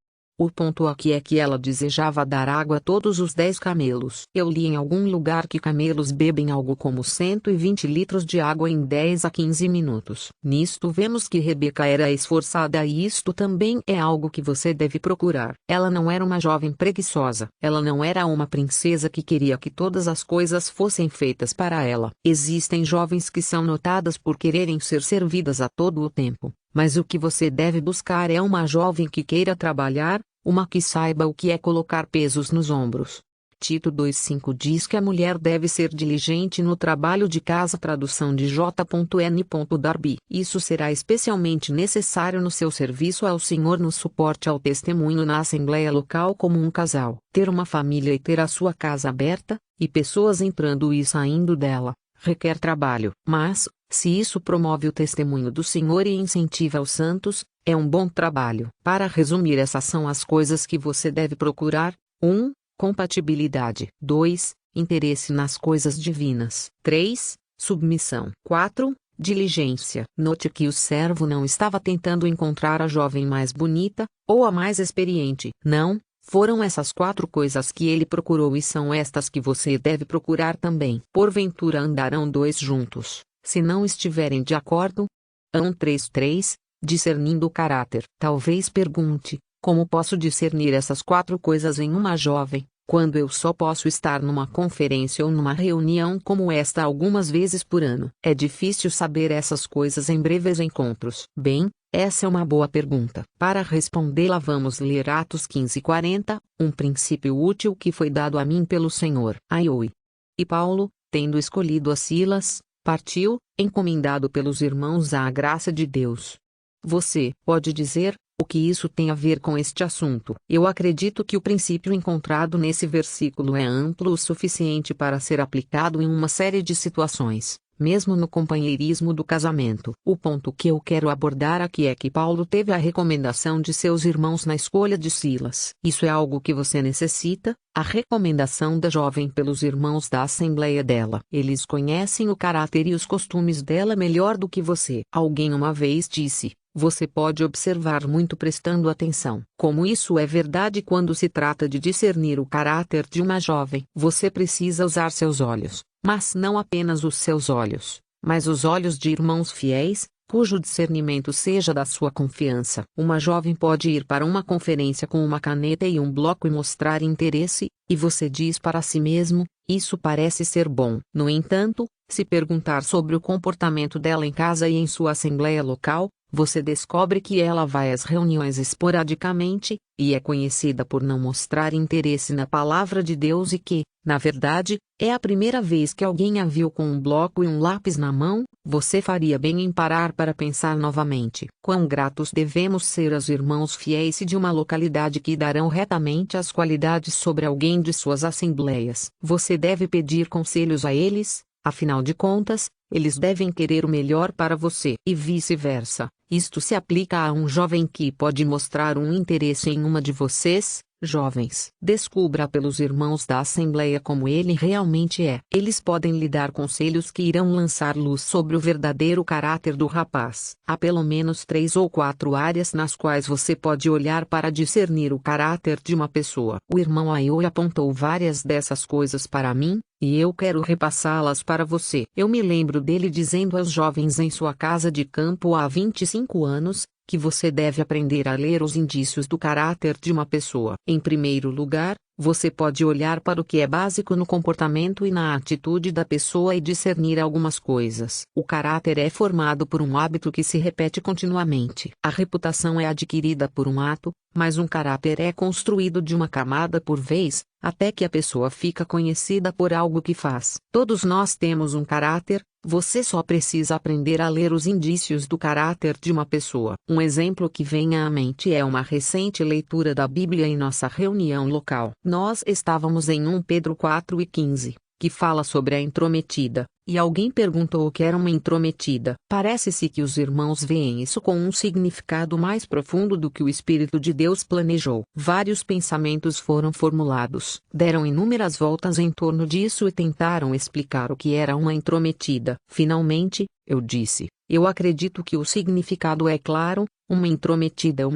O ponto aqui é que ela desejava dar água a todos os 10 camelos. Eu li em algum lugar que camelos bebem algo como 120 litros de água em 10 a 15 minutos. Nisto vemos que Rebeca era esforçada e isto também é algo que você deve procurar. Ela não era uma jovem preguiçosa. Ela não era uma princesa que queria que todas as coisas fossem feitas para ela. Existem jovens que são notadas por quererem ser servidas a todo o tempo. Mas o que você deve buscar é uma jovem que queira trabalhar, uma que saiba o que é colocar pesos nos ombros. Tito 2,5 diz que a mulher deve ser diligente no trabalho de casa. Tradução de J.N. Darby. Isso será especialmente necessário no seu serviço ao Senhor, no suporte ao testemunho na assembleia local como um casal. Ter uma família e ter a sua casa aberta, e pessoas entrando e saindo dela, requer trabalho. Mas, se isso promove o testemunho do Senhor e incentiva os santos, é um bom trabalho. Para resumir, essas são as coisas que você deve procurar: 1. Compatibilidade. 2. Interesse nas coisas divinas. 3. Submissão. 4. Diligência. Note que o servo não estava tentando encontrar a jovem mais bonita, ou a mais experiente. Não, foram essas 4 coisas que ele procurou e são estas que você deve procurar também. Porventura andarão 2 juntos, se não estiverem de acordo? 3:3, discernindo o caráter. Talvez pergunte: como posso discernir essas 4 coisas em uma jovem, quando eu só posso estar numa conferência ou numa reunião como esta algumas vezes por ano? É difícil saber essas coisas em breves encontros. Bem, essa é uma boa pergunta. Para respondê-la, vamos ler Atos 15:40, um princípio útil que foi dado a mim pelo Senhor. Aioi. E Paulo, tendo escolhido a Silas, partiu, encomendado pelos irmãos à graça de Deus. Você pode dizer: o que isso tem a ver com este assunto? Eu acredito que o princípio encontrado nesse versículo é amplo o suficiente para ser aplicado em uma série de situações, mesmo no companheirismo do casamento. O ponto que eu quero abordar aqui é que Paulo teve a recomendação de seus irmãos na escolha de Silas. Isso é algo que você necessita, a recomendação da jovem pelos irmãos da assembleia dela. Eles conhecem o caráter e os costumes dela melhor do que você. Alguém uma vez disse: você pode observar muito prestando atenção. Como isso é verdade quando se trata de discernir o caráter de uma jovem. Você precisa usar seus olhos, mas não apenas os seus olhos, mas os olhos de irmãos fiéis, cujo discernimento seja da sua confiança. Uma jovem pode ir para uma conferência com uma caneta e um bloco e mostrar interesse, e você diz para si mesmo: isso parece ser bom. No entanto, se perguntar sobre o comportamento dela em casa e em sua assembleia local, você descobre que ela vai às reuniões esporadicamente, e é conhecida por não mostrar interesse na palavra de Deus e que, na verdade, é a primeira vez que alguém a viu com um bloco e um lápis na mão. Você faria bem em parar para pensar novamente. Quão gratos devemos ser aos irmãos fiéis de uma localidade que darão retamente as qualidades sobre alguém de suas assembleias. Você deve pedir conselhos a eles, afinal de contas, eles devem querer o melhor para você. E vice-versa. Isto se aplica a um jovem que pode mostrar um interesse em uma de vocês, jovens. Descubra pelos irmãos da assembleia como ele realmente é. Eles podem lhe dar conselhos que irão lançar luz sobre o verdadeiro caráter do rapaz. Há pelo menos 3 ou 4 áreas nas quais você pode olhar para discernir o caráter de uma pessoa. O irmão Aioi apontou várias dessas coisas para mim, e eu quero repassá-las para você. Eu me lembro dele dizendo aos jovens em sua casa de campo há 25 anos, que você deve aprender a ler os indícios do caráter de uma pessoa. Em primeiro lugar, você pode olhar para o que é básico no comportamento e na atitude da pessoa e discernir algumas coisas. O caráter é formado por um hábito que se repete continuamente. A reputação é adquirida por um ato, mas um caráter é construído de uma camada por vez, até que a pessoa fica conhecida por algo que faz. Todos nós temos um caráter, você só precisa aprender a ler os indícios do caráter de uma pessoa. Um exemplo que vem à mente é uma recente leitura da Bíblia em nossa reunião local. Nós estávamos em 1 Pedro 4:15. que fala sobre a intrometida, e alguém perguntou o que era uma intrometida. Parece-se que os irmãos veem isso com um significado mais profundo do que o Espírito de Deus planejou. Vários pensamentos foram formulados, deram inúmeras voltas em torno disso e tentaram explicar o que era uma intrometida. Finalmente, eu disse: eu acredito que o significado é claro. Uma intrometida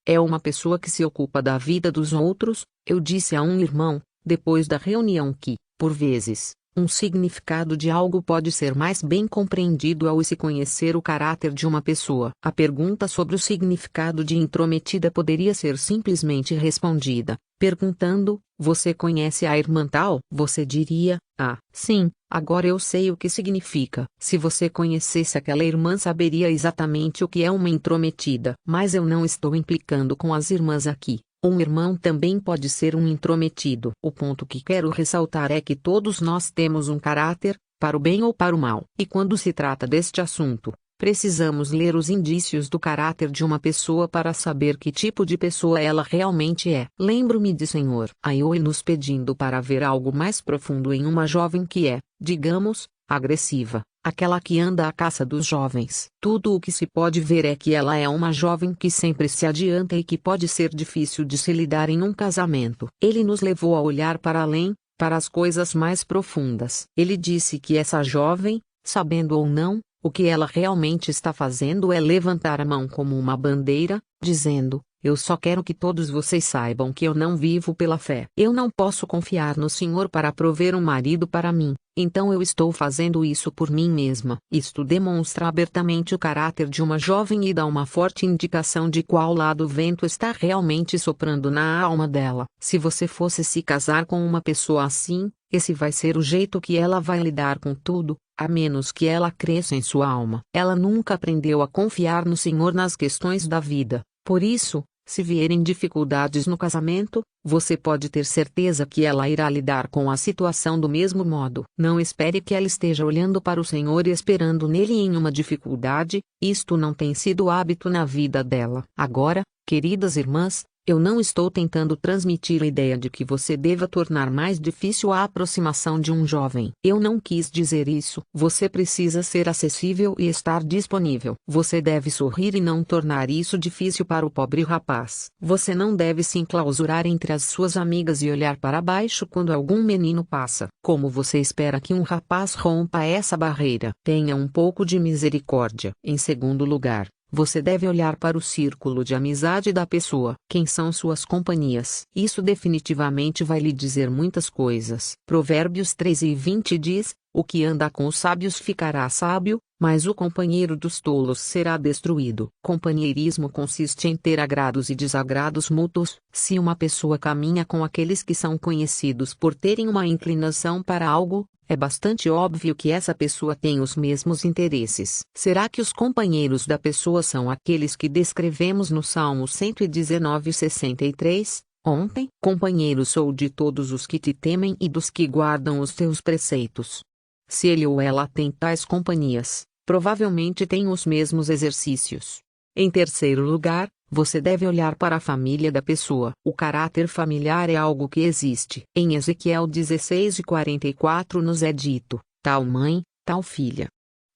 é uma pessoa que se ocupa da vida dos outros. Eu disse a um irmão, depois da reunião, que, por vezes, um significado de algo pode ser mais bem compreendido ao se conhecer o caráter de uma pessoa. A pergunta sobre o significado de intrometida poderia ser simplesmente respondida, perguntando: você conhece a irmã tal? Você diria: ah, sim, agora eu sei o que significa. Se você conhecesse aquela irmã, saberia exatamente o que é uma intrometida. Mas eu não estou implicando com as irmãs aqui. Um irmão também pode ser um intrometido. O ponto que quero ressaltar é que todos nós temos um caráter, para o bem ou para o mal. E quando se trata deste assunto, precisamos ler os indícios do caráter de uma pessoa para saber que tipo de pessoa ela realmente é. Lembro-me de Sr. Ayoe nos pedindo para ver algo mais profundo em uma jovem que é, digamos, agressiva, aquela que anda à caça dos jovens. Tudo o que se pode ver é que ela é uma jovem que sempre se adianta e que pode ser difícil de se lidar em um casamento. Ele nos levou a olhar para além, para as coisas mais profundas. Ele disse que essa jovem, sabendo ou não, o que ela realmente está fazendo é levantar a mão como uma bandeira, dizendo: eu só quero que todos vocês saibam que eu não vivo pela fé. Eu não posso confiar no Senhor para prover um marido para mim, então eu estou fazendo isso por mim mesma. Isto demonstra abertamente o caráter de uma jovem e dá uma forte indicação de qual lado o vento está realmente soprando na alma dela. Se você fosse se casar com uma pessoa assim, esse vai ser o jeito que ela vai lidar com tudo, a menos que ela cresça em sua alma. Ela nunca aprendeu a confiar no Senhor nas questões da vida. Por isso, se vierem dificuldades no casamento, você pode ter certeza que ela irá lidar com a situação do mesmo modo. Não espere que ela esteja olhando para o Senhor e esperando nele em uma dificuldade, isto não tem sido hábito na vida dela. Agora, queridas irmãs, eu não estou tentando transmitir a ideia de que você deva tornar mais difícil a aproximação de um jovem. Eu não quis dizer isso. Você precisa ser acessível e estar disponível. Você deve sorrir e não tornar isso difícil para o pobre rapaz. Você não deve se enclausurar entre as suas amigas e olhar para baixo quando algum menino passa. Como você espera que um rapaz rompa essa barreira? Tenha um pouco de misericórdia. Em segundo lugar, você deve olhar para o círculo de amizade da pessoa. Quem são suas companhias? Isso definitivamente vai lhe dizer muitas coisas. Provérbios 13:20 diz: o que anda com os sábios ficará sábio, mas o companheiro dos tolos será destruído. Companheirismo consiste em ter agrados e desagrados mútuos. Se uma pessoa caminha com aqueles que são conhecidos por terem uma inclinação para algo, é bastante óbvio que essa pessoa tem os mesmos interesses. Será que os companheiros da pessoa são aqueles que descrevemos no Salmo 119:63? Ontem, companheiro sou de todos os que te temem e dos que guardam os teus preceitos. Se ele ou ela tem tais companhias, provavelmente tem os mesmos exercícios. Em terceiro lugar, você deve olhar para a família da pessoa. O caráter familiar é algo que existe. Em Ezequiel 16:44 nos é dito: tal mãe, tal filha.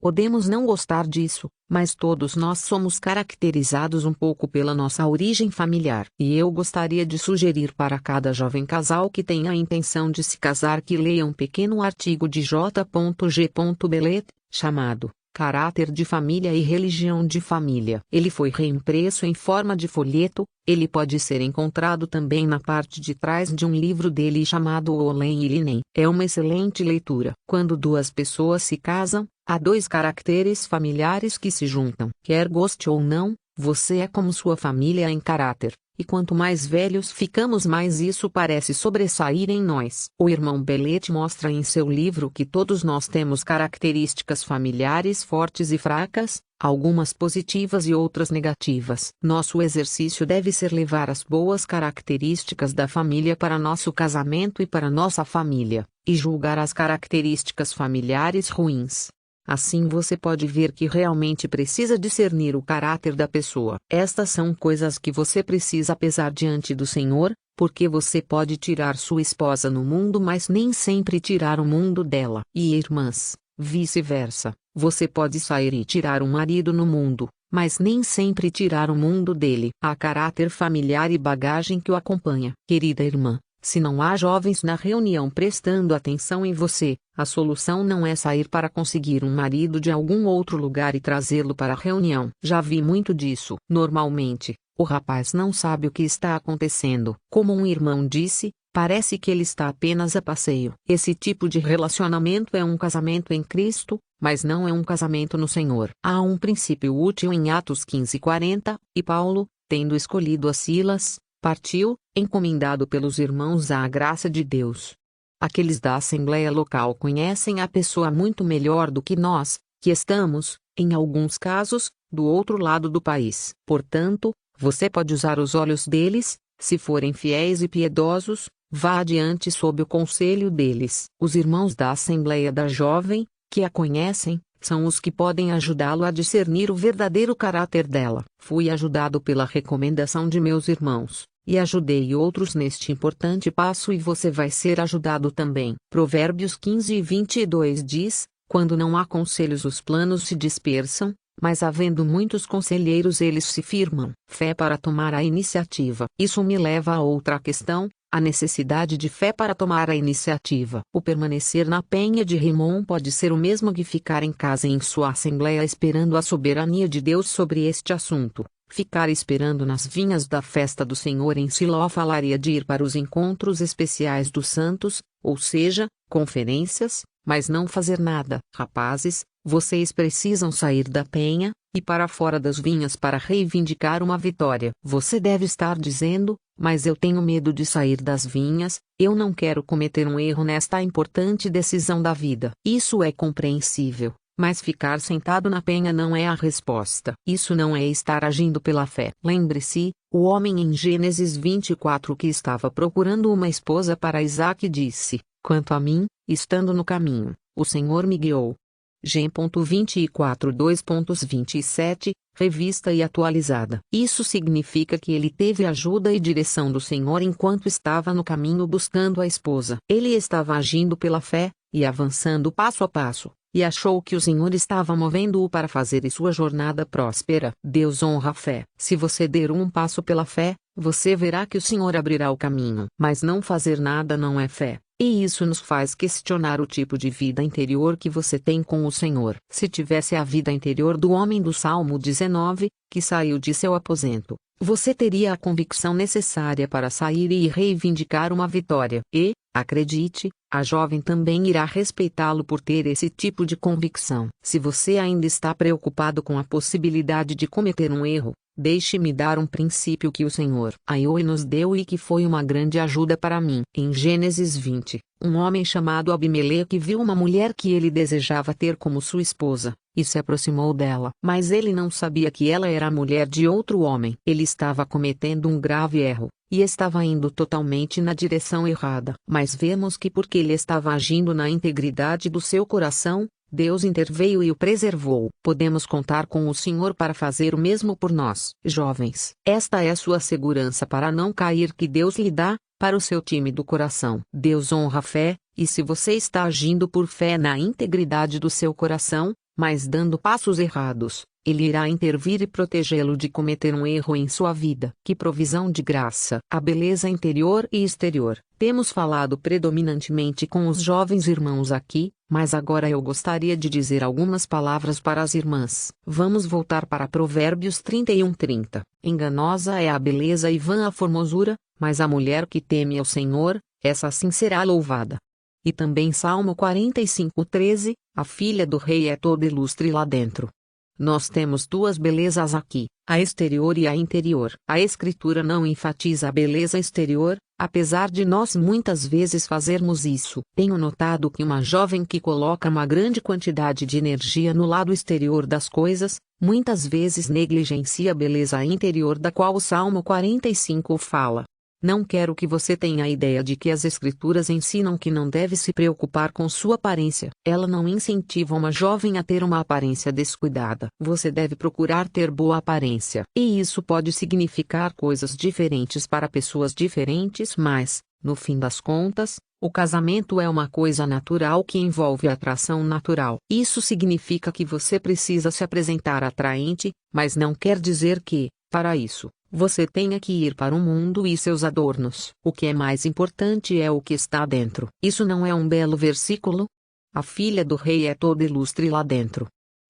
Podemos não gostar disso, mas todos nós somos caracterizados um pouco pela nossa origem familiar. E eu gostaria de sugerir para cada jovem casal que tenha a intenção de se casar que leia um pequeno artigo de J.G. Belet, chamado Caráter de Família e Religião de Família. Ele foi reimpresso em forma de folheto. Ele pode ser encontrado também na parte de trás de um livro dele chamado Olen e Linen. É uma excelente leitura. Quando duas pessoas se casam, há dois caracteres familiares que se juntam. Quer goste ou não, você é como sua família em caráter. E quanto mais velhos ficamos, mais isso parece sobressair em nós. O irmão Belet mostra em seu livro que todos nós temos características familiares fortes e fracas, algumas positivas e outras negativas. Nosso exercício deve ser levar as boas características da família para nosso casamento e para nossa família, e julgar as características familiares ruins. Assim você pode ver que realmente precisa discernir o caráter da pessoa. Estas são coisas que você precisa pesar diante do Senhor, porque você pode tirar sua esposa no mundo, mas nem sempre tirar o mundo dela. E irmãs, vice-versa, você pode sair e tirar um marido no mundo, mas nem sempre tirar o mundo dele. Há caráter familiar e bagagem que o acompanha. Querida irmã, se não há jovens na reunião prestando atenção em você, a solução não é sair para conseguir um marido de algum outro lugar e trazê-lo para a reunião. Já vi muito disso. Normalmente, o rapaz não sabe o que está acontecendo. Como um irmão disse, parece que ele está apenas a passeio. Esse tipo de relacionamento é um casamento em Cristo, mas não é um casamento no Senhor. Há um princípio útil em Atos 15:40, e Paulo, tendo escolhido a Silas, partiu, encomendado pelos irmãos à graça de Deus. Aqueles da Assembleia Local conhecem a pessoa muito melhor do que nós, que estamos, em alguns casos, do outro lado do país. Portanto, você pode usar os olhos deles, se forem fiéis e piedosos, vá adiante sob o conselho deles. Os irmãos da Assembleia da Jovem, que a conhecem, são os que podem ajudá-lo a discernir o verdadeiro caráter dela. Fui ajudado pela recomendação de meus irmãos, e ajudei outros neste importante passo, e você vai ser ajudado também. Provérbios 15:22 diz: quando não há conselhos os planos se dispersam, mas havendo muitos conselheiros eles se firmam. Fé para tomar a iniciativa. Isso me leva a outra questão, a necessidade de fé para tomar a iniciativa. O permanecer na penha de Rimon pode ser o mesmo que ficar em casa em sua assembleia esperando a soberania de Deus sobre este assunto. Ficar esperando nas vinhas da festa do Senhor em Siló falaria de ir para os encontros especiais dos santos, ou seja, conferências, mas não fazer nada. Rapazes, vocês precisam sair da penha, e para fora das vinhas para reivindicar uma vitória. Você deve estar dizendo: mas eu tenho medo de sair das vinhas, eu não quero cometer um erro nesta importante decisão da vida. Isso é compreensível, mas ficar sentado na penha não é a resposta. Isso não é estar agindo pela fé. Lembre-se, o homem em Gênesis 24 que estava procurando uma esposa para Isaque disse: quanto a mim, estando no caminho, o Senhor me guiou. G.24 2.27, revista e atualizada. Isso significa que ele teve ajuda e direção do Senhor enquanto estava no caminho buscando a esposa. Ele estava agindo pela fé, e avançando passo a passo, e achou que o Senhor estava movendo-o para fazer sua jornada próspera. Deus honra a fé. Se você der um passo pela fé, você verá que o Senhor abrirá o caminho. Mas não fazer nada não é fé. E isso nos faz questionar o tipo de vida interior que você tem com o Senhor. Se tivesse a vida interior do homem do Salmo 19, que saiu de seu aposento, você teria a convicção necessária para sair e reivindicar uma vitória. E, acredite, a jovem também irá respeitá-lo por ter esse tipo de convicção. Se você ainda está preocupado com a possibilidade de cometer um erro, deixe-me dar um princípio que o Senhor Aioi nos deu e que foi uma grande ajuda para mim. Em Gênesis 20, um homem chamado Abimeleque viu uma mulher que ele desejava ter como sua esposa, e se aproximou dela. Mas ele não sabia que ela era a mulher de outro homem. Ele estava cometendo um grave erro, e estava indo totalmente na direção errada. Mas vemos que porque ele estava agindo na integridade do seu coração, Deus interveio e o preservou. Podemos contar com o Senhor para fazer o mesmo por nós. Jovens, esta é a sua segurança para não cair que Deus lhe dá, para o seu tímido coração. Deus honra a fé, e se você está agindo por fé na integridade do seu coração, mas dando passos errados, Ele irá intervir e protegê-lo de cometer um erro em sua vida. Que provisão de graça! A beleza interior e exterior. Temos falado predominantemente com os jovens irmãos aqui, mas agora eu gostaria de dizer algumas palavras para as irmãs. Vamos voltar para Provérbios 31:30. Enganosa é a beleza e vã a formosura, mas a mulher que teme ao Senhor, essa sim será louvada. E também Salmo 45:13, a filha do rei é toda ilustre lá dentro. Nós temos duas belezas aqui, a exterior e a interior. A Escritura não enfatiza a beleza exterior, apesar de nós muitas vezes fazermos isso. Tenho notado que uma jovem que coloca uma grande quantidade de energia no lado exterior das coisas, muitas vezes negligencia a beleza interior da qual o Salmo 45 fala. Não quero que você tenha a ideia de que as escrituras ensinam que não deve se preocupar com sua aparência. Ela não incentiva uma jovem a ter uma aparência descuidada. Você deve procurar ter boa aparência. E isso pode significar coisas diferentes para pessoas diferentes, mas, no fim das contas, o casamento é uma coisa natural que envolve atração natural. Isso significa que você precisa se apresentar atraente, mas não quer dizer que, para isso, você tenha que ir para o mundo e seus adornos. O que é mais importante é o que está dentro. Isso não é um belo versículo? A filha do rei é toda ilustre lá dentro.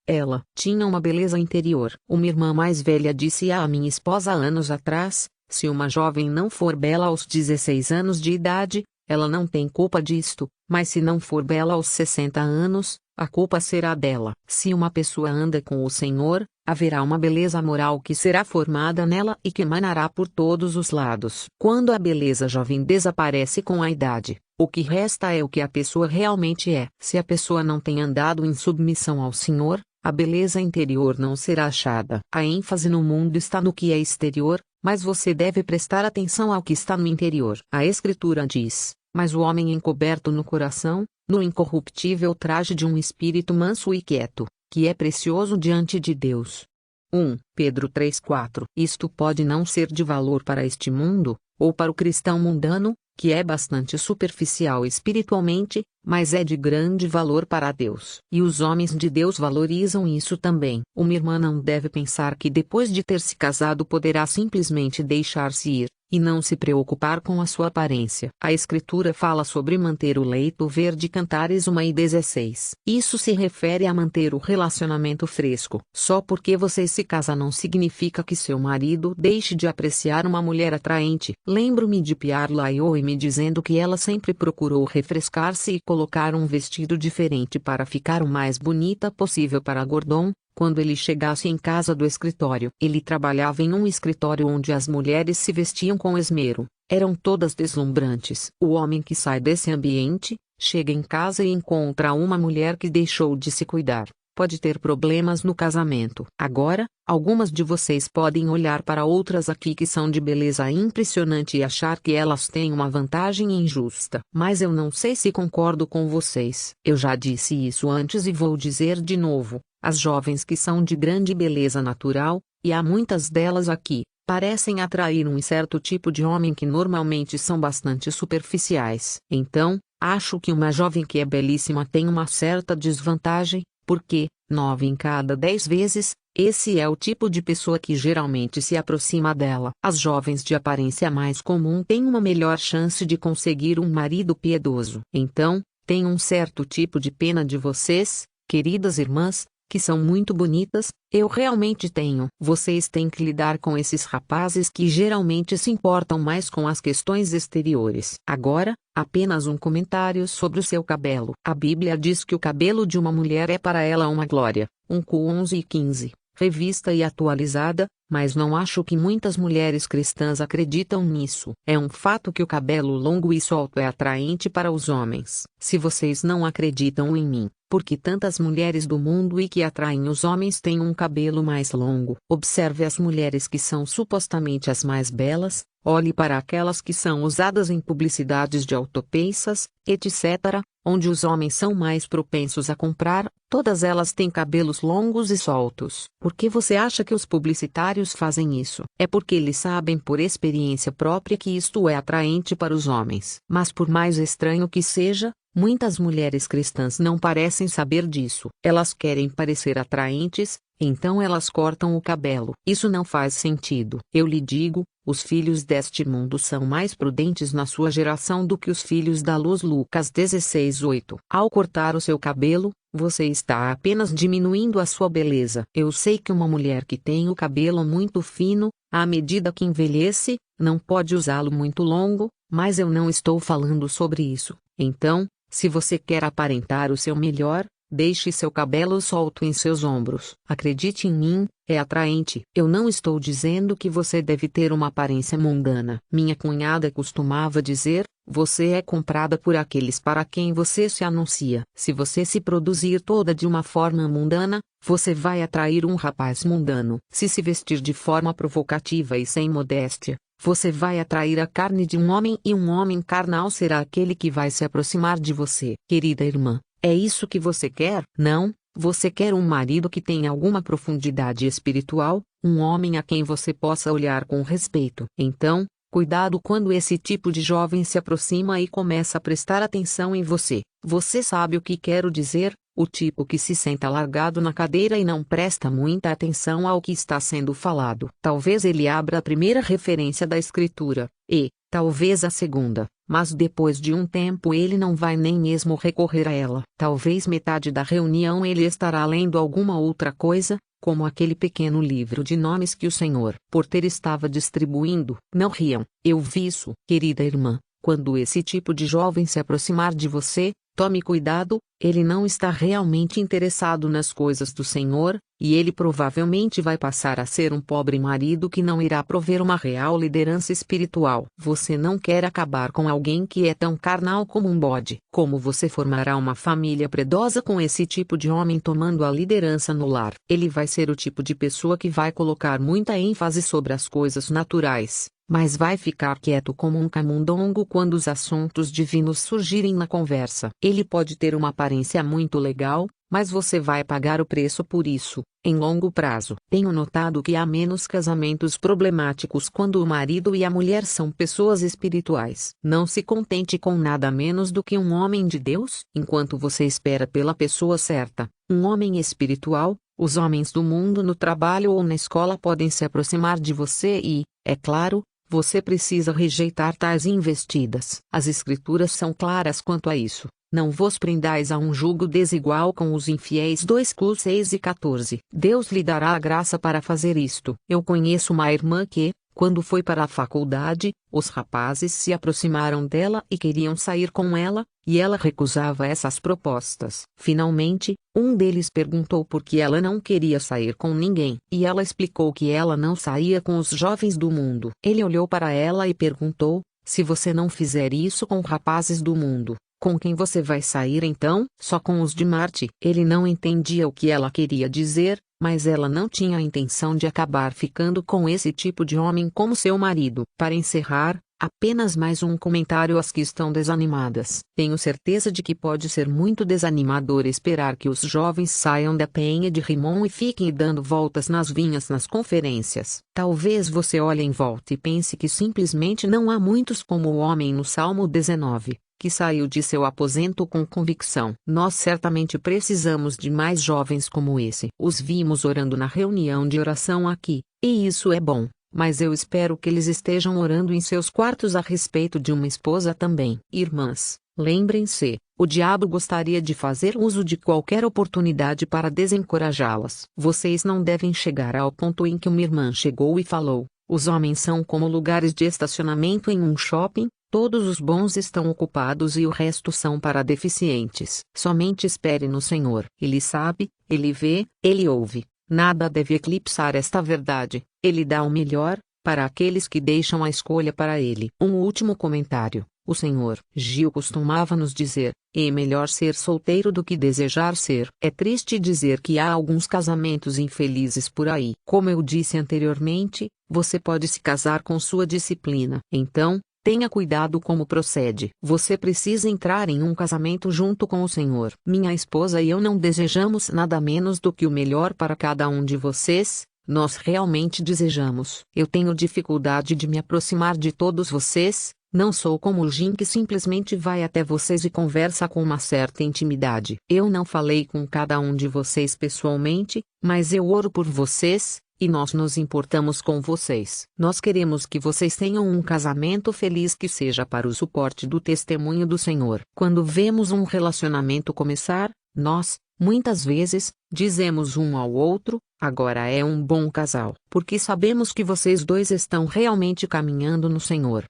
Ela tinha uma beleza interior. Uma irmã mais velha disse à minha esposa anos atrás: se uma jovem não for bela aos 16 anos de idade, ela não tem culpa disto, mas se não for bela aos 60 anos, a culpa será dela. Se uma pessoa anda com o Senhor, haverá uma beleza moral que será formada nela e que emanará por todos os lados. Quando a beleza jovem desaparece com a idade, o que resta é o que a pessoa realmente é. Se a pessoa não tem andado em submissão ao Senhor, a beleza interior não será achada. A ênfase no mundo está no que é exterior, mas você deve prestar atenção ao que está no interior. A Escritura diz: mas o homem encoberto no coração, no incorruptível traje de um espírito manso e quieto, que é precioso diante de Deus. 1 Pedro 3:4. Isto pode não ser de valor para este mundo, ou para o cristão mundano, que é bastante superficial espiritualmente, mas é de grande valor para Deus. E os homens de Deus valorizam isso também. Uma irmã não deve pensar que depois de ter se casado poderá simplesmente deixar-se ir, e não se preocupar com a sua aparência. A Escritura fala sobre manter o leito verde, Cantares 1:16. Isso se refere a manter o relacionamento fresco. Só porque você se casa não significa que seu marido deixe de apreciar uma mulher atraente. Lembro-me de Piar Laioui me dizendo que ela sempre procurou refrescar-se e colocar um vestido diferente para ficar o mais bonita possível para Gordon, quando ele chegasse em casa do escritório. Ele trabalhava em um escritório onde as mulheres se vestiam com esmero, eram todas deslumbrantes. O homem que sai desse ambiente, chega em casa e encontra uma mulher que deixou de se cuidar, pode ter problemas no casamento. Agora, algumas de vocês podem olhar para outras aqui que são de beleza impressionante e achar que elas têm uma vantagem injusta. Mas eu não sei se concordo com vocês. Eu já disse isso antes e vou dizer de novo. As jovens que são de grande beleza natural, e há muitas delas aqui, parecem atrair um certo tipo de homem que normalmente são bastante superficiais. Então, acho que uma jovem que é belíssima tem uma certa desvantagem, porque, 9 em cada 10 vezes, esse é o tipo de pessoa que geralmente se aproxima dela. As jovens de aparência mais comum têm uma melhor chance de conseguir um marido piedoso. Então, tenho um certo tipo de pena de vocês, queridas irmãs, que são muito bonitas. Eu realmente tenho. Vocês têm que lidar com esses rapazes que geralmente se importam mais com as questões exteriores. Agora, apenas um comentário sobre o seu cabelo. A Bíblia diz que o cabelo de uma mulher é para ela uma glória. 1 Cor 11:15. Revista e atualizada, mas não acho que muitas mulheres cristãs acreditam nisso. É um fato que o cabelo longo e solto é atraente para os homens. Se vocês não acreditam em mim, por que tantas mulheres do mundo e que atraem os homens têm um cabelo mais longo? Observe as mulheres que são supostamente as mais belas, olhe para aquelas que são usadas em publicidades de autopeças, etc., onde os homens são mais propensos a comprar, todas elas têm cabelos longos e soltos. Por que você acha que os publicitários fazem isso? É porque eles sabem por experiência própria que isto é atraente para os homens. Mas por mais estranho que seja, muitas mulheres cristãs não parecem saber disso. Elas querem parecer atraentes, então elas cortam o cabelo. Isso não faz sentido. Eu lhe digo, os filhos deste mundo são mais prudentes na sua geração do que os filhos da luz. Lucas 16:8. Ao cortar o seu cabelo, você está apenas diminuindo a sua beleza. Eu sei que uma mulher que tem o cabelo muito fino, à medida que envelhece, não pode usá-lo muito longo, mas eu não estou falando sobre isso. Então, se você quer aparentar o seu melhor, deixe seu cabelo solto em seus ombros. Acredite em mim, é atraente. Eu não estou dizendo que você deve ter uma aparência mundana. Minha cunhada costumava dizer: você é comprada por aqueles para quem você se anuncia. Se você se produzir toda de uma forma mundana, você vai atrair um rapaz mundano. Se vestir de forma provocativa e sem modéstia, Você vai atrair a carne de um homem e um homem carnal será aquele que vai se aproximar de você. Querida irmã, é isso que você quer? Não, você quer um marido que tenha alguma profundidade espiritual, um homem a quem você possa olhar com respeito. Então, cuidado quando esse tipo de jovem se aproxima e começa a prestar atenção em você. Você sabe o que quero dizer? O tipo que se senta largado na cadeira e não presta muita atenção ao que está sendo falado. Talvez ele abra a primeira referência da escritura, e, talvez a segunda, mas depois de um tempo ele não vai nem mesmo recorrer a ela. Talvez metade da reunião ele estará lendo alguma outra coisa, como aquele pequeno livro de nomes que o Senhor Porter estava distribuindo. Não riam, eu vi isso. Querida irmã, quando esse tipo de jovem se aproximar de você, tome cuidado, ele não está realmente interessado nas coisas do Senhor, e ele provavelmente vai passar a ser um pobre marido que não irá prover uma real liderança espiritual. Você não quer acabar com alguém que é tão carnal como um bode. Como você formará uma família piedosa com esse tipo de homem tomando a liderança no lar? Ele vai ser o tipo de pessoa que vai colocar muita ênfase sobre as coisas naturais, mas vai ficar quieto como um camundongo quando os assuntos divinos surgirem na conversa. Ele pode ter uma aparência muito legal, mas você vai pagar o preço por isso, em longo prazo. Tenho notado que há menos casamentos problemáticos quando o marido e a mulher são pessoas espirituais. Não se contente com nada menos do que um homem de Deus. Enquanto você espera pela pessoa certa, um homem espiritual, os homens do mundo no trabalho ou na escola podem se aproximar de você e, é claro, você precisa rejeitar tais investidas. As escrituras são claras quanto a isso. Não vos prendais a um jugo desigual com os infiéis. 2 Cus 6 e 14. Deus lhe dará a graça para fazer isto. Eu conheço uma irmã que, quando foi para a faculdade, os rapazes se aproximaram dela e queriam sair com ela, e ela recusava essas propostas. Finalmente, um deles perguntou por que ela não queria sair com ninguém, e ela explicou que ela não saía com os jovens do mundo. Ele olhou para ela e perguntou: se você não fizer isso com rapazes do mundo, com quem você vai sair então? Só com os de Marte. Ele não entendia o que ela queria dizer, mas ela não tinha a intenção de acabar ficando com esse tipo de homem como seu marido. Para encerrar, apenas mais um comentário às que estão desanimadas. Tenho certeza de que pode ser muito desanimador esperar que os jovens saiam da penha de Rimon e fiquem dando voltas nas vinhas nas conferências. Talvez você olhe em volta e pense que simplesmente não há muitos como o homem no Salmo 19. Que saiu de seu aposento com convicção. Nós certamente precisamos de mais jovens como esse. Os vimos orando na reunião de oração aqui, e isso é bom, mas eu espero que eles estejam orando em seus quartos a respeito de uma esposa também. Irmãs, lembrem-se, o diabo gostaria de fazer uso de qualquer oportunidade para desencorajá-las. Vocês não devem chegar ao ponto em que uma irmã chegou e falou: os homens são como lugares de estacionamento em um shopping. Todos os bons estão ocupados e o resto são para deficientes. Somente espere no Senhor. Ele sabe, Ele vê, Ele ouve. Nada deve eclipsar esta verdade. Ele dá o melhor, para aqueles que deixam a escolha para Ele. Um último comentário. O Senhor Gil costumava nos dizer: é melhor ser solteiro do que desejar ser. É triste dizer que há alguns casamentos infelizes por aí. Como eu disse anteriormente, você pode se casar com sua disciplina. Então, tenha cuidado como procede. Você precisa entrar em um casamento junto com o Senhor. Minha esposa e eu não desejamos nada menos do que o melhor para cada um de vocês. Nós realmente desejamos. Eu tenho dificuldade de me aproximar de todos vocês. Não sou como o Jim que simplesmente vai até vocês e conversa com uma certa intimidade. Eu não falei com cada um de vocês pessoalmente, mas eu oro por vocês. E nós nos importamos com vocês. Nós queremos que vocês tenham um casamento feliz que seja para o suporte do testemunho do Senhor. Quando vemos um relacionamento começar, nós, muitas vezes, dizemos um ao outro: agora é um bom casal. Porque sabemos que vocês dois estão realmente caminhando no Senhor.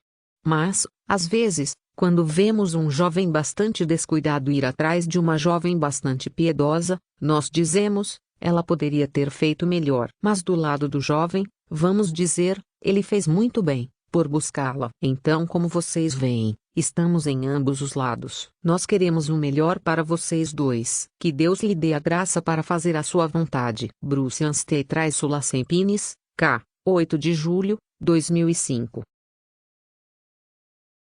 Mas, às vezes, quando vemos um jovem bastante descuidado ir atrás de uma jovem bastante piedosa, nós dizemos: ela poderia ter feito melhor. Mas do lado do jovem, vamos dizer: ele fez muito bem, por buscá-la. Então, como vocês veem, estamos em ambos os lados. Nós queremos o melhor para vocês dois. Que Deus lhe dê a graça para fazer a sua vontade. Bruce Anstey traz Sula Sempines, K. 8 de julho, 2005.